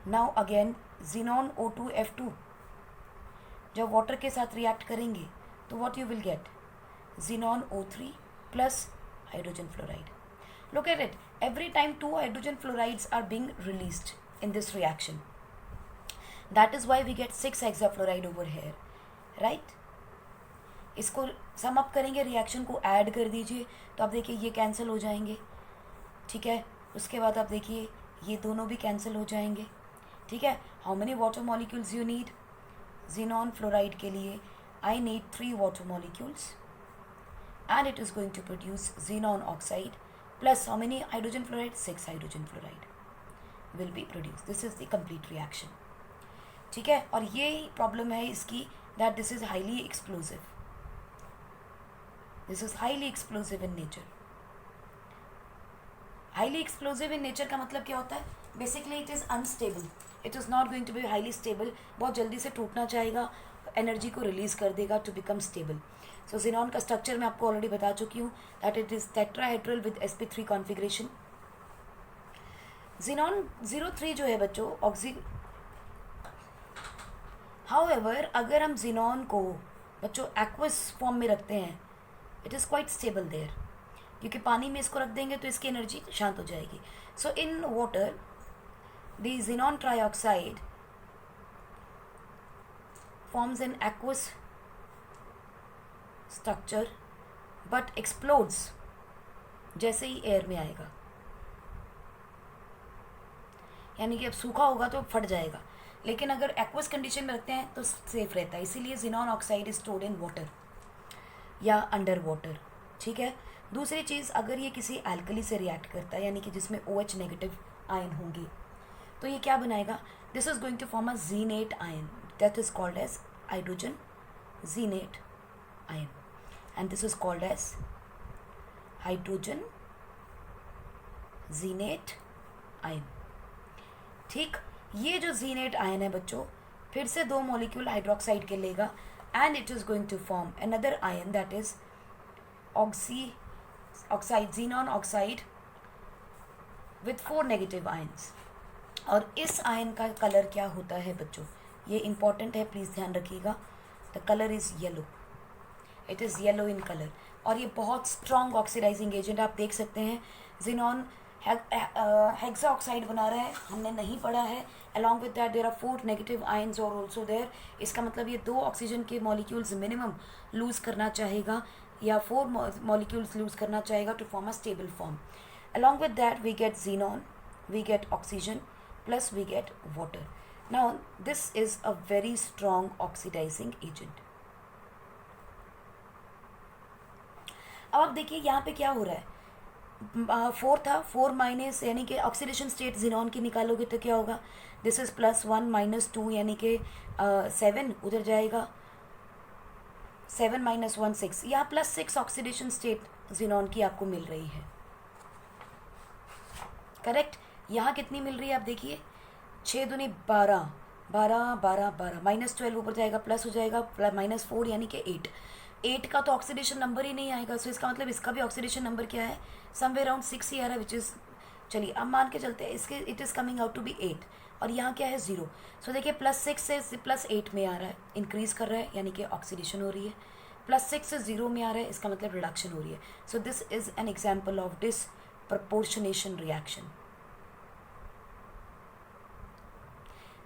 now again xenon O2F2 जब वाटर के साथ रिएक्ट करेंगे तो what you will get, xenon O3 plus hydrogen fluoride. look at it, every time 2 hydrogen fluorides are being released in this reaction. That is why we get 6 hexafluoride over here, right? इसको सम अप करेंगे, रिएक्शन को ऐड कर दीजिए तो आप देखिए ये कैंसिल हो जाएंगे, ठीक है. उसके बाद आप देखिए ये दोनों भी कैंसिल हो जाएंगे, ठीक है. How many water molecules you need, xenon fluoride के लिए I need 3 water molecules and it is going to produce xenon oxide plus how many hydrogen fluoride, 6 hydrogen fluoride will be produce. This is the complete reaction, ठीक है. और ये प्रॉब्लम है इसकी, that this is highly explosive. This is highly explosive in nature. Highly explosive in nature का मतलब क्या होता है, basically it is unstable, it is not going to be highly stable. बहुत जल्दी से टूटना चाहेगा, एनर्जी को रिलीज कर देगा to become stable. So xenon का स्ट्रक्चर मैं आपको ऑलरेडी बता चुकी हूँ that it is tetrahedral with sp3 configuration. xenon 03 जो है बच्चों ऑक्सी. हाउएवर अगर हम xenon को बच्चों एक्वस फॉर्म में रखते हैं, it is quite stable there, क्योंकि पानी में इसको रख देंगे तो इसकी एनर्जी शांत हो जाएगी. So in water the xenon trioxide forms an aqueous structure but explodes जैसे ही एयर में आएगा, यानी कि अब सूखा होगा तो फट जाएगा, लेकिन अगर एक्वस कंडीशन में रखते हैं तो सेफ रहता है। इसीलिए xenon oxide is stored in water या अंडर वाटर। ठीक है। दूसरी चीज़, अगर ये किसी एल्कली से रिएक्ट करता है, यानी कि जिसमें OH नेगेटिव आयन होंगे, तो ये क्या बनाएगा? This is going to form a xenate ion that is called as hydrogen xenate ion, and this is called as hydrogen xenate ion. ठीक। ये जो जीनेट आयन है बच्चों, फिर से 2 मॉलिक्यूल हाइड्रोक्साइड के लेगा, and it is going to form another ion that is oxide, xenon oxide with 4 negative ions. और इस आयन का कलर क्या होता है बच्चों, ये इंपॉर्टेंट है, प्लीज़ ध्यान रखिएगा। The colour is yellow, it is yellow in colour, और ये बहुत स्ट्रॉन्ग ऑक्सीडाइजिंग एजेंट। आप देख सकते हैं जिनॉन हेक्सा ऑक्साइड बना रहा है, हमने नहीं पढ़ा है। Along with that there are 4 negative ions और ऑल्सो देयर। इसका मतलब ये 2 ऑक्सीजन के मॉलिक्यूल्स मिनिमम लूज करना चाहेगा, या 4 मॉलिक्यूल्स लूज करना चाहेगा to form a stable form. Along with that we get xenon, we get oxygen, plus we get water. Now this is a very strong oxidizing agent. अब आप देखिए यहाँ पे क्या हो रहा है, 4 था, 4 माइनस, यानी कि ऑक्सीडेशन स्टेट जिनॉन की निकालोगे तो क्या होगा, दिस इज +1 - 2, यानी कि 7 उधर जाएगा, 7 - 1 6, यहाँ +6 ऑक्सीडेशन स्टेट जिनॉन की आपको मिल रही है। करेक्ट। यहाँ कितनी मिल रही है आप देखिए, 6 दूनी 12, 12 12 12, -12 ऊपर जाएगा, प्लस हो जाएगा -4, यानी कि 8 का तो ऑक्सीडेशन नंबर ही नहीं आएगा। सो इसका मतलब इसका भी ऑक्सीडेशन नंबर क्या है, समवेयर अराउंड 6 ही आ रहा है, विच इज़, चलिए अब मान के चलते हैं इसके, it is coming out to be 8, और यहाँ क्या है 0। सो देखिए +6 से +8 में आ रहा है, इंक्रीज कर रहा है, यानी कि ऑक्सीडेशन हो रही है। +6 से 0 में आ रहा है, इसका मतलब रिडक्शन हो रही है। So this is an example of disproportionation reaction.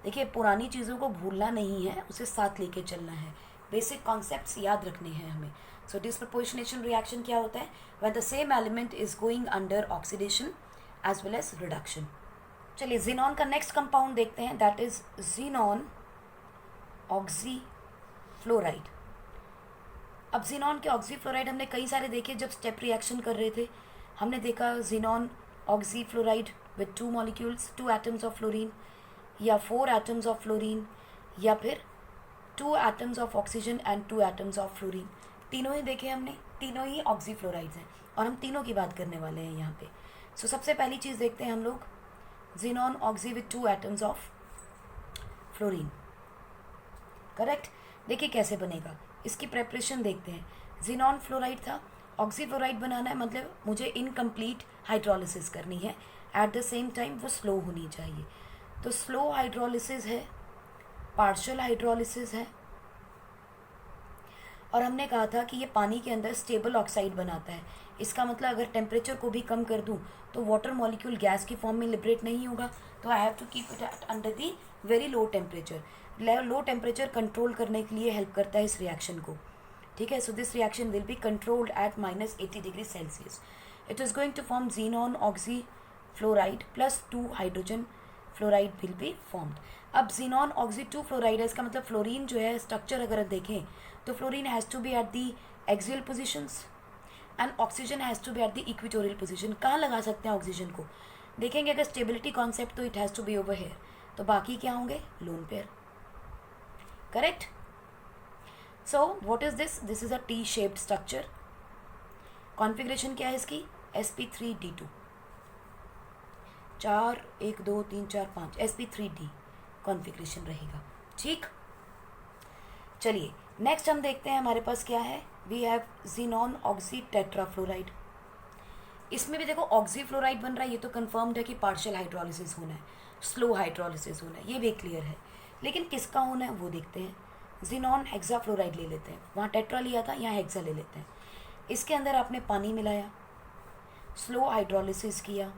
देखिए पुरानी चीज़ों को भूलना नहीं है, उसे साथ लेके चलना है, बेसिक कॉन्सेप्ट्स याद रखने हैं हमें। सो डिसप्रपोर्शनेशन रिएक्शन क्या होता है, when the same element is going under oxidation as well as reduction. चलिए जिनॉन का नेक्स्ट कंपाउंड देखते हैं, दैट इज जिनॉन ऑक्सीफ्लोराइड। अब जिनॉन के ऑक्सीफ्लोराइड हमने कई सारे देखे जब स्टेप रिएक्शन कर रहे थे। हमने देखा xenon oxyfluoride with 2 molecules, 2 atoms of fluorine, या 4 एटम्स ऑफ फ्लोरीन, या फिर 2 atoms of oxygen and 2 atoms of fluorine. तीनों ही देखे हमने, तीनों ही ऑक्सीफ्लोराइड्स हैं, और हम तीनों की बात करने वाले हैं यहाँ पे। सो सबसे पहली चीज़ देखते हैं हम लोग, xenon oxy with 2 atoms of fluorine. Correct. देखिए कैसे बनेगा, इसकी प्रेपरेशन देखते हैं। जिनॉन फ्लोराइड था, ऑक्सीफ्लोराइड बनाना है, मतलब मुझे इनकम्प्लीट हाइड्रोलिसिस करनी है, एट द सेम टाइम वो स्लो होनी चाहिए। तो स्लो हाइड्रोलिसिस है, पार्शियल हाइड्रोलिसिस है, और हमने कहा था कि ये पानी के अंदर स्टेबल ऑक्साइड बनाता है। इसका मतलब अगर टेम्परेचर को भी कम कर दूं तो वाटर मॉलिक्यूल गैस की फॉर्म में लिबरेट नहीं होगा, तो I have to keep it under the very low temperature. Low temperature control करने के लिए हेल्प करता है इस रिएक्शन को। ठीक है। So this reaction will be controlled at -80 degree Celsius. It is going to form xenon oxyfluoride plus 2 hydrogen fluoride will be formed. अब जिनॉन ऑक्सी 2 फ्लोराइड है, इसका मतलब फ्लोरीन जो है स्ट्रक्चर अगर देखें तो fluorine has to be at the axial positions and oxygen has to be at the equatorial position. कहाँ लगा सकते हैं ऑक्सीजन को, देखेंगे अगर स्टेबिलिटी कॉन्सेप्ट तो it has to be over here, तो बाकी क्या होंगे, lone pair. Correct. So what is this, this is a T shaped structure. Configuration क्या है इसकी, sp3d2, 4 1 2 3 4 5, sp3d कॉन्फ़िगरेशन रहेगा। ठीक। चलिए नेक्स्ट हम देखते हैं हमारे पास क्या है, we have xenon oxy tetrafluoride. इसमें भी देखो ऑक्सीफ्लोराइड बन रहा है, ये तो कंफर्म्ड है कि पार्शियल हाइड्रोलिसिस होना है, स्लो हाइड्रोलिसिस होना है, ये भी क्लियर है। लेकिन किसका होना है वो देखते हैं। जिनॉन हेक्साफ्लोराइड ले लेते हैं, वहाँ टेट्रा लिया था, यहाँ हेक्सा ले लेते हैं। इसके अंदर आपने पानी मिलाया, स्लो हाइड्रोलिसिस किया,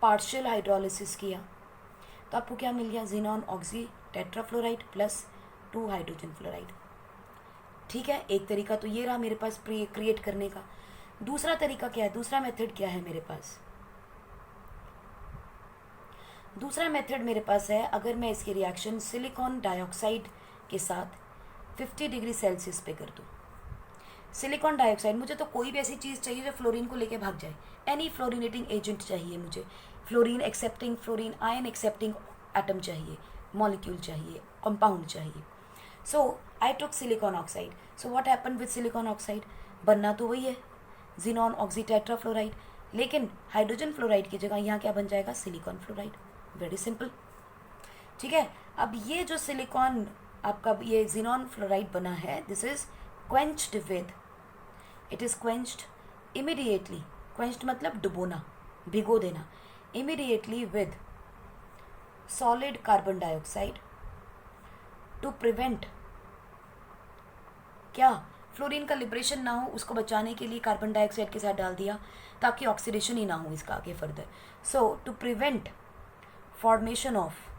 पार्शियल हाइड्रोलिसिस किया, तो आपको क्या मिल गया, xenon oxy tetrafluoride plus two hydrogen fluoride. ठीक है, एक तरीका तो ये रहा मेरे पास क्रिएट करने का। दूसरा तरीका क्या है, दूसरा मेथड क्या है मेरे पास? दूसरा मेथड मेरे पास है, अगर मैं इसकी रिएक्शन सिलिकॉन डाइऑक्साइड के साथ 50 डिग्री सेल्सियस पे कर दूँ। सिलिकॉन डाइऑक्साइड, मुझे तो कोई भी ऐसी चीज़ चाहिए जो फ्लोरीन को लेके भाग जाए। एनी फ्लोरिनेटिंग एजेंट चाहिए मुझे, fluorine accepting, fluorine ion accepting atom चाहिए, मॉलिक्यूल चाहिए, कंपाउंड चाहिए। So I took silicon oxide. So what happen with silicon oxide? बनना तो वही है, जिनॉन ऑक्सीटेट्राफ्लोराइड, लेकिन हाइड्रोजन फ्लोराइड की जगह यहाँ क्या बन जाएगा? Silicon fluoride. Very simple. ठीक है, अब ये जो सिलिकॉन आपका ये जिनॉन फ्लोराइड बना है, this is quenched with, it is quenched immediately, quenched मतलब डुबोना, भिगो देना, immediately with solid carbon dioxide to prevent क्या? फ्लोरीन का लिबरेशन ना हो, उसको बचाने के लिए कार्बन डाइऑक्साइड के साथ डाल दिया ताकि ऑक्सीडेशन ही ना हो इसका आगे further. So to prevent formation of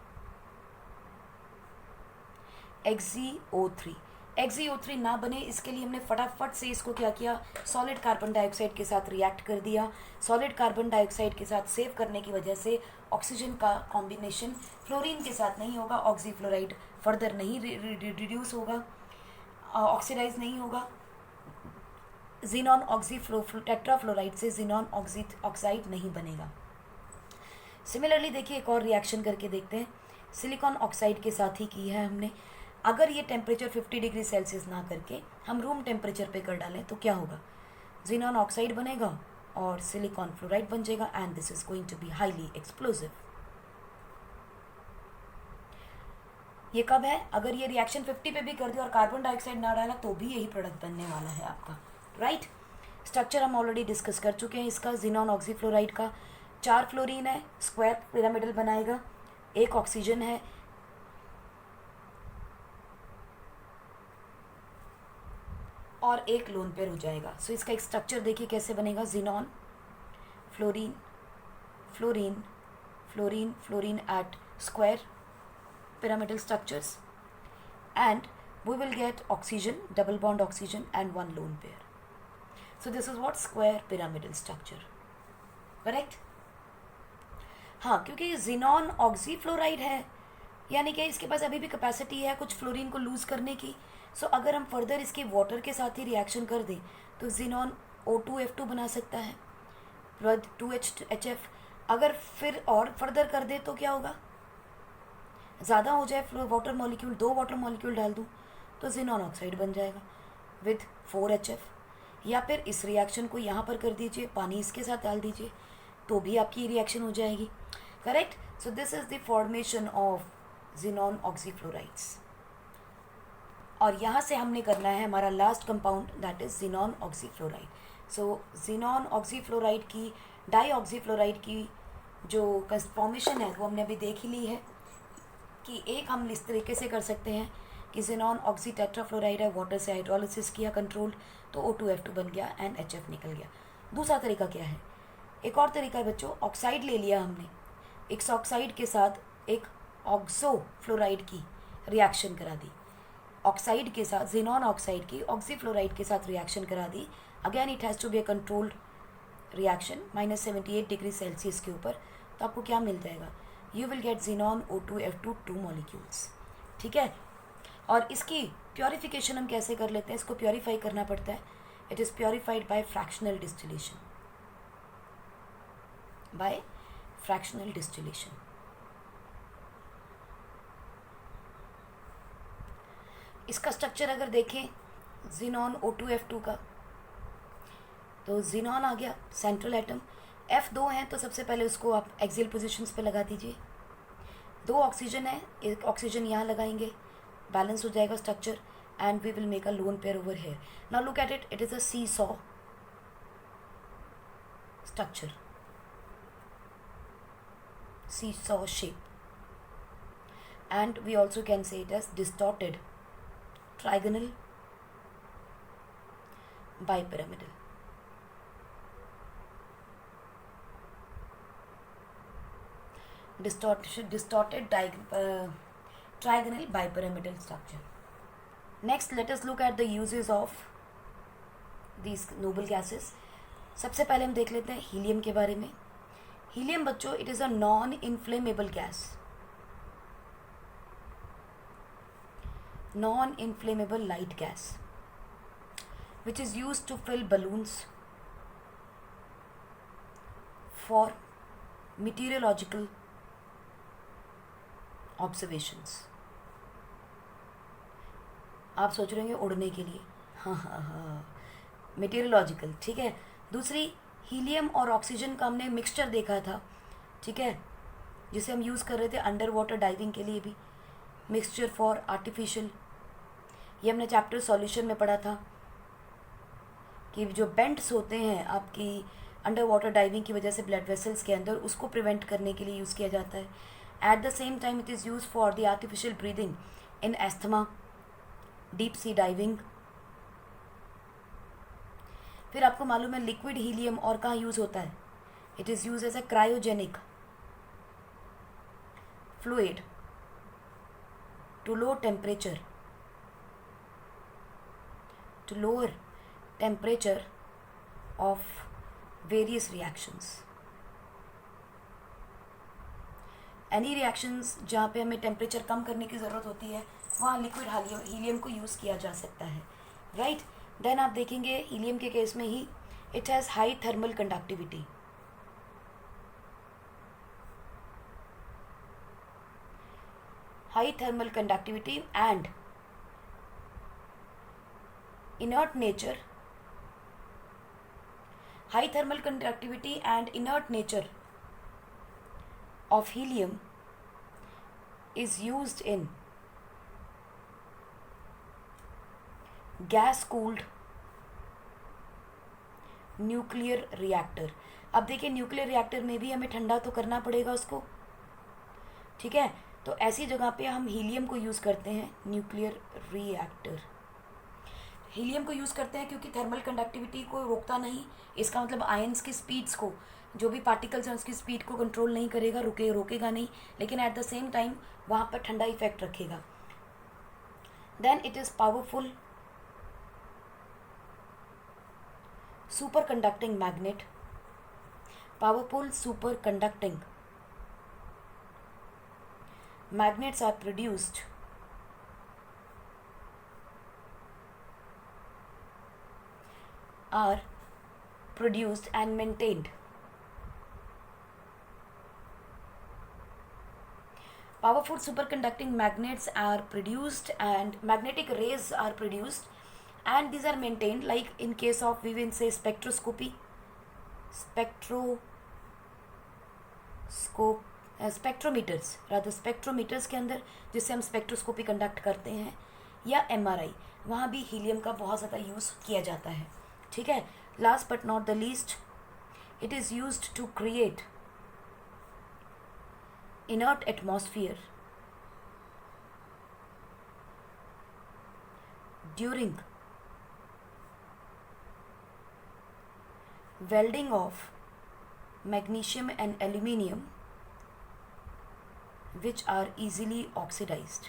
XeO3, XeO3 ना बने इसके लिए हमने फटाफट से इसको क्या किया? सॉलिड कार्बन डाइऑक्साइड के साथ रिएक्ट कर दिया। सॉलिड कार्बन डाइऑक्साइड के साथ सेव करने की वजह से ऑक्सीजन का कॉम्बिनेशन फ्लोरीन के साथ नहीं होगा, ऑक्सीफ्लोराइड फर्दर नहीं रिड्यूस होगा, ऑक्सीडाइज नहीं होगा। जिनॉन टेट्राफ्लोराइड से जिनॉन ऑक्साइड नहीं बनेगा। सिमिलरली देखिए, एक और रिएक्शन करके देखते हैं। सिलिकॉन ऑक्साइड के साथ ही की है हमने। अगर ये टेम्परेचर 50 डिग्री सेल्सियस ना करके हम रूम टेम्परेचर पे कर डालें तो क्या होगा? जिनॉन ऑक्साइड बनेगा और सिलिकॉन फ्लोराइड बन जाएगा, and this is going to be highly explosive. ये कब है? अगर ये रिएक्शन 50 पे भी कर दिया और कार्बन डाइऑक्साइड ना डाला तो भी यही प्रोडक्ट बनने वाला है आपका, राइट? स्ट्रक्चर हम ऑलरेडी डिस्कस कर चुके हैं इसका। जिनॉन ऑक्सीफ्लोराइड का 4 फ्लोरीन है, स्क्वायर पिरामिडल बनाएगा, 1 ऑक्सीजन है, और 1 लोन पेयर हो जाएगा। सो इसका एक स्ट्रक्चर देखिए कैसे बनेगा। Xenon fluorine fluorine fluorine fluorine at square pyramidal structures, and we will get oxygen, double bond oxygen and 1 lone pair. So this is what square pyramidal structure, correct? हाँ, क्योंकि ये जिनॉन ऑक्सीफ्लोराइड है, यानी कि इसके पास अभी भी कैपेसिटी है कुछ फ्लोरीन को लूज करने की। सो अगर हम फर्दर इसके वाटर के साथ ही रिएक्शन कर दें तो जिनॉन O2F2 बना सकता है विद 2HF। अगर फिर और फर्दर कर दे तो क्या होगा? ज़्यादा हो जाए वाटर मॉलिक्यूल, 2 वाटर मॉलिक्यूल डाल दूँ तो जिनॉन ऑक्साइड बन जाएगा विद 4HF। या फिर इस रिएक्शन को यहाँ पर कर दीजिए, पानी इसके साथ डाल दीजिए तो भी आपकी रिएक्शन हो जाएगी, correct? So this is the formation of xenon oxyfluorides. और यहाँ से हमने करना है हमारा last compound, that is xenon oxyfluoride. So xenon oxyfluoride की डाईऑक्सीफ्लोराइड की जो फॉर्मेशन है वो हमने अभी देख ही ली है कि एक हम इस तरीके से कर सकते हैं कि जिनॉन ऑक्सीटेट्राफ्लोराइड है, वाटर से हाइड्रोलिसिस किया कंट्रोल्ड तो O2F2 बन गया एंड HF निकल गया। दूसरा तरीका क्या है? एक और तरीका है बच्चों, ऑक्साइड ले लिया हमने, एक ऑक्साइड के साथ एक ऑक्सो फ्लोराइड की रिएक्शन करा दी, ऑक्साइड के साथ जिनॉन ऑक्साइड की ऑक्सीफ्लोराइड के साथ रिएक्शन करा दी। Again it has to be a controlled reaction -78 degree Celsius के ऊपर, तो आपको क्या मिल जाएगा? You will get xenon O2F2 2 molecules, ठीक है? और इसकी प्योरीफिकेशन हम कैसे कर लेते हैं? इसको प्योरीफाई करना पड़ता है। It is purified by fractional distillation, by fractional distillation. इसका स्ट्रक्चर अगर देखें जिनॉन O2F2 का, तो जिनॉन आ गया सेंट्रल एटम, F2 हैं तो सबसे पहले उसको आप एक्सियल पोजीशंस पे लगा दीजिए। 2 ऑक्सीजन है, 1 ऑक्सीजन यहाँ लगाएंगे, बैलेंस हो जाएगा structure, and we will make a lone pair over here. Now look at it, it is a seesaw structure, seesaw shape, and we also can say it as distorted trigonal bipyramidal. Distorted trigonal bipyramidal structure. Next let us look at the uses of these noble gases. सबसे पहले हम देख लेते हैं हीलियम के बारे में. हीलियम बच्चों, it is a non inflammable gas. Non-inflammable light gas which is used to fill balloons for meteorological observations. आप सोच रहे होंगे उड़ने के लिए. हाँ हाँ हाँ, मेटीरियोलॉजिकल. ठीक है. दूसरी, हीलियम और ऑक्सीजन का हमने मिक्सचर देखा था. ठीक है, जिसे हम यूज़ कर रहे थे अंडर वाटर डाइविंग के लिए भी. मिक्सचर फॉर आर्टिफिशियल, ये हमने चैप्टर सॉल्यूशन में पढ़ा था कि जो बेंट्स होते हैं आपकी अंडर वाटर डाइविंग की वजह से ब्लड वेसल्स के अंदर, उसको प्रिवेंट करने के लिए यूज़ किया जाता है. Eight the same time it is use for the artificial breathing in asthma, deep sea diving. फिर आपको मालूम है लिक्विड हीलियम और कहाँ यूज़ होता है. It is use as a cryogenic fluid to lower temperature, to lower temperature of various reactions. Any reactions जहाँ पे हमें टेम्परेचर कम करने की ज़रूरत होती है, वहाँ लिक्विड हीलियम को यूज़ किया जा सकता है. राइट. देन आप देखेंगे हीलियम के केस में ही it has high thermal conductivity. High thermal conductivity and inert nature. High thermal conductivity and inert nature of helium is used in gas cooled nuclear reactor. अब देखिए न्यूक्लियर रिएक्टर में भी हमें ठंडा तो करना पड़ेगा उसको. ठीक है, तो ऐसी जगह पे हम हीलियम को यूज़ करते हैं. न्यूक्लियर रिएक्टर हीलियम को यूज़ करते हैं क्योंकि थर्मल कंडक्टिविटी को रोकता नहीं. इसका मतलब आयंस की स्पीड्स को, जो भी पार्टिकल्स हैं उसकी स्पीड को कंट्रोल नहीं करेगा, रोकेगा नहीं, लेकिन एट द सेम टाइम वहाँ पर ठंडा इफेक्ट रखेगा. Then it is powerful super conducting magnet. Powerful super conducting magnets are produced and maintained. Powerful superconducting magnets are produced and magnetic rays are produced and these are maintained, like in case of we will say spectroscopy, spectrometers के अंदर जिससे हम स्पेक्ट्रोस्कोपी कंडक्ट करते हैं, या एमआरआई, वहाँ भी हीलियम का बहुत ज़्यादा यूज़ किया जाता है. ठीक है. Last but not the least, it is used to create inert atmosphere during welding of magnesium and aluminium which are easily oxidized.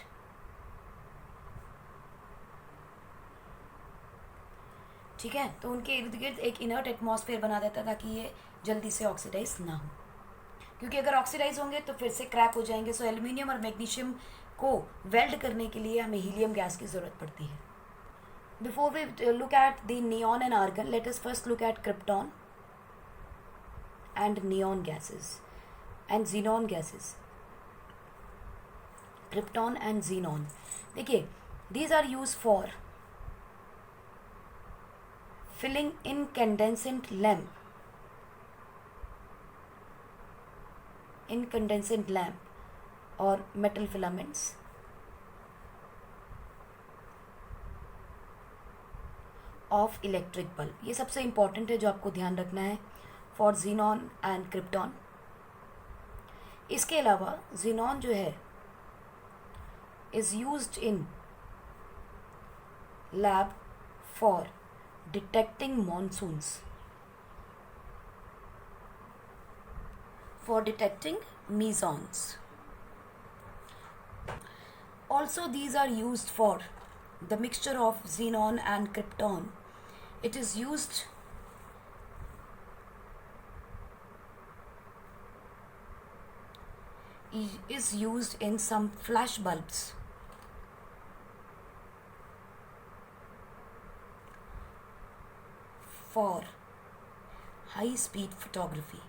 ठीक है, तो उनके इर्द गिर्द एक इनर्ट एटमॉस्फेयर बना देता है ताकि ये जल्दी से ऑक्सीडाइज ना हो, क्योंकि अगर ऑक्सीडाइज होंगे तो फिर से क्रैक हो जाएंगे. सो एल्यूमिनियम और मैग्नीशियम को वेल्ड करने के लिए हमें हीलियम गैस की ज़रूरत पड़ती है. Before we look at the neon and argon, let us first look at krypton and neon gases and xenon gases. Krypton and xenon, देखिए, these are used for filling incandescent lamp or metal filaments of electric bulb. ये सबसे important है जो आपको ध्यान रखना है फॉर xenon एंड क्रिप्टॉन. इसके अलावा xenon जो है is used in lab for detecting monsoons, for detecting mesons. Also these are used for the mixture of xenon and krypton. It is used in some flash bulbs for high speed photography.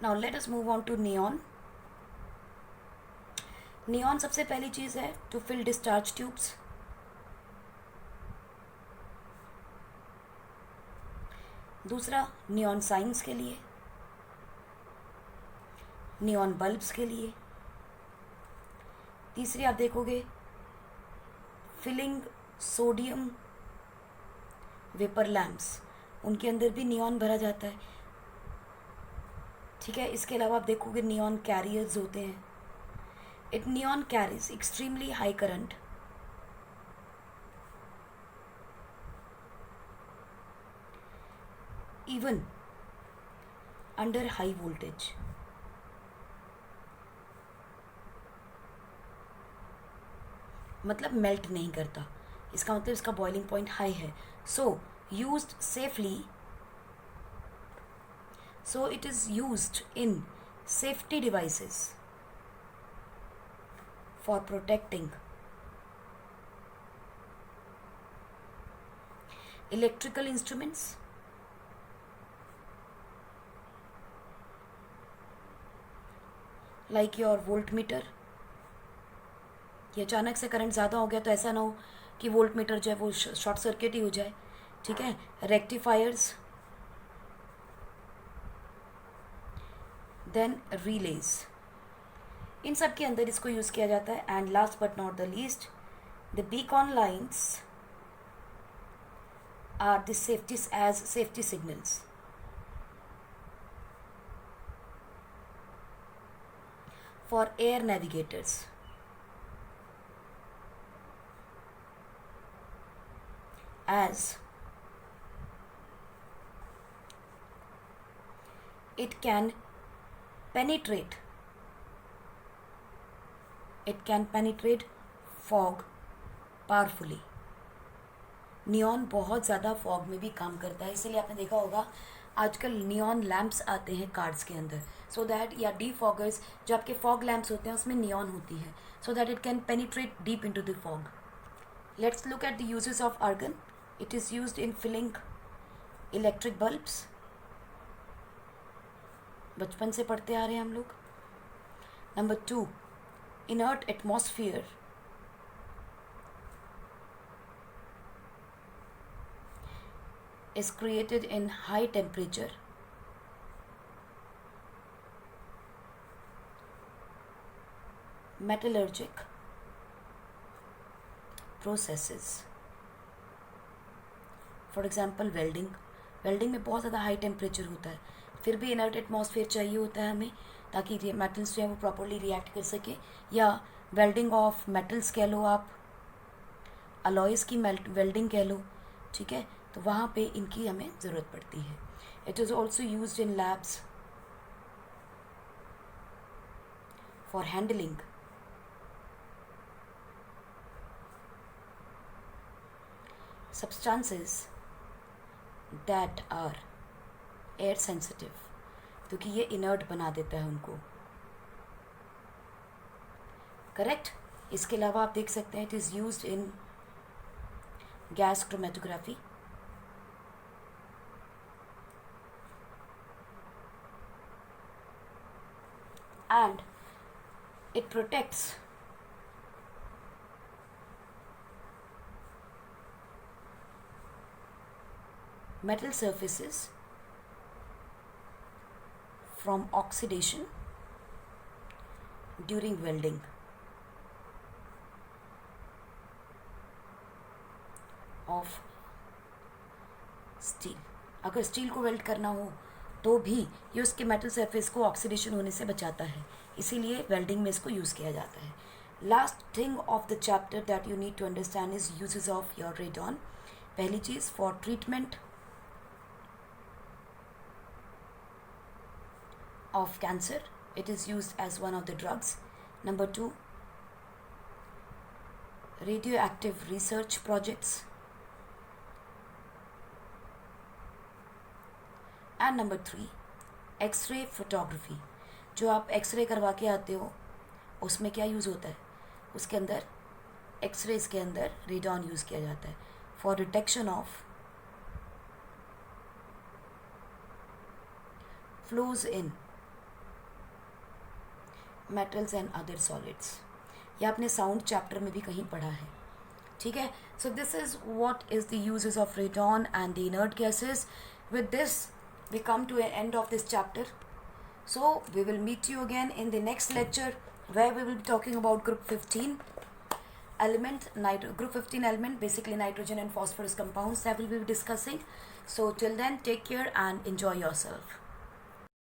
Now let us move on to neon. Neon सबसे पहली चीज़ है टू फिल डिस्चार्ज ट्यूब्स. दूसरा नियॉन साइंस के लिए, नियॉन बल्ब्स के लिए. तीसरी आप देखोगे फिलिंग सोडियम वेपर लैम्प्स, उनके अंदर भी नियॉन भरा जाता है. ठीक है. इसके अलावा आप देखोगे नियॉन कैरियर्स होते हैं. It neon carries extremely high current. Even under high voltage. मतलब मेल्ट नहीं करता. इसका मतलब इसका बॉइलिंग पॉइंट हाई है. सो used safely. So it is used in safety devices for protecting electrical instruments, like your voltmeter. ये अचानक से करंट ज़्यादा हो गया तो ऐसा ना हो कि वोल्टमीटर जो है वो शॉर्ट सर्किट ही हो जाए. ठीक है. रेक्टिफायर्स, देन रिलेज, इन सब के अंदर इसको यूज़ किया जाता है. And last but not the least, the beacon lines are the safety signals. For air navigators. As it can penetrate fog powerfully. Neon बहुत ज़्यादा फॉग में भी काम करता है. इसीलिए आपने देखा होगा आजकल नियॉन लैम्प्स आते हैं कार्स के अंदर, सो दैट, या डीफॉगर्स जो आपके फॉग लैम्प्स होते हैं उसमें नियॉन होती है, so that it can penetrate deep into the fog. Let's look at the uses of argon. It is used in filling electric bulbs. बचपन से पढ़ते आ रहे हैं हम लोग. Number 2, inert atmosphere is created in high temperature metallurgic processes. For example welding में बहुत ज़्यादा हाई टेम्परेचर होता है, फिर भी इनर्ट एटमॉस्फेयर चाहिए होता है हमें ताकि ये मेटल्स जो है वो प्रॉपरली रिएक्ट कर सके. या वेल्डिंग ऑफ मेटल्स कह लो आप, अलॉयज़ की वेल्डिंग कह लो. ठीक है. तो वहाँ पे इनकी हमें ज़रूरत पड़ती है. It is also used in labs for handling substances that are air sensitive, क्योंकि ये इनर्ट बना देता है उनको. करेक्ट. इसके अलावा आप देख सकते हैं it is used in gas chromatography. And it protects metal surfaces from oxidation during welding of steel. अगर स्टील को वेल्ड करना हो तो भी ये उसके मेटल सरफेस को ऑक्सीडेशन होने से बचाता है, इसीलिए वेल्डिंग में इसको यूज़ किया जाता है. Last thing of the chapter that you need to understand is uses of your radon. पहली चीज़, for treatment of cancer. it is used as one of the drugs. Number 2, radioactive research projects. And number 3, X ray photography. जो आप एक्सरे करवा के आते हो उसमें क्या यूज़ होता है, उसके अंदर एक्सरेज के अंदर रेडॉन यूज़ किया जाता है for detection of flows in metals and other solids. ये आपने साउंड चैप्टर में भी कहीं पढ़ा है. ठीक है. So this is what is the uses of radon and the inert gases. With this we come to an end of this chapter. So we will meet you again in the next lecture where we will be talking about group 15 element, group 15 element, basically nitrogen and phosphorus compounds that we will be discussing. So till then, take care and enjoy yourself.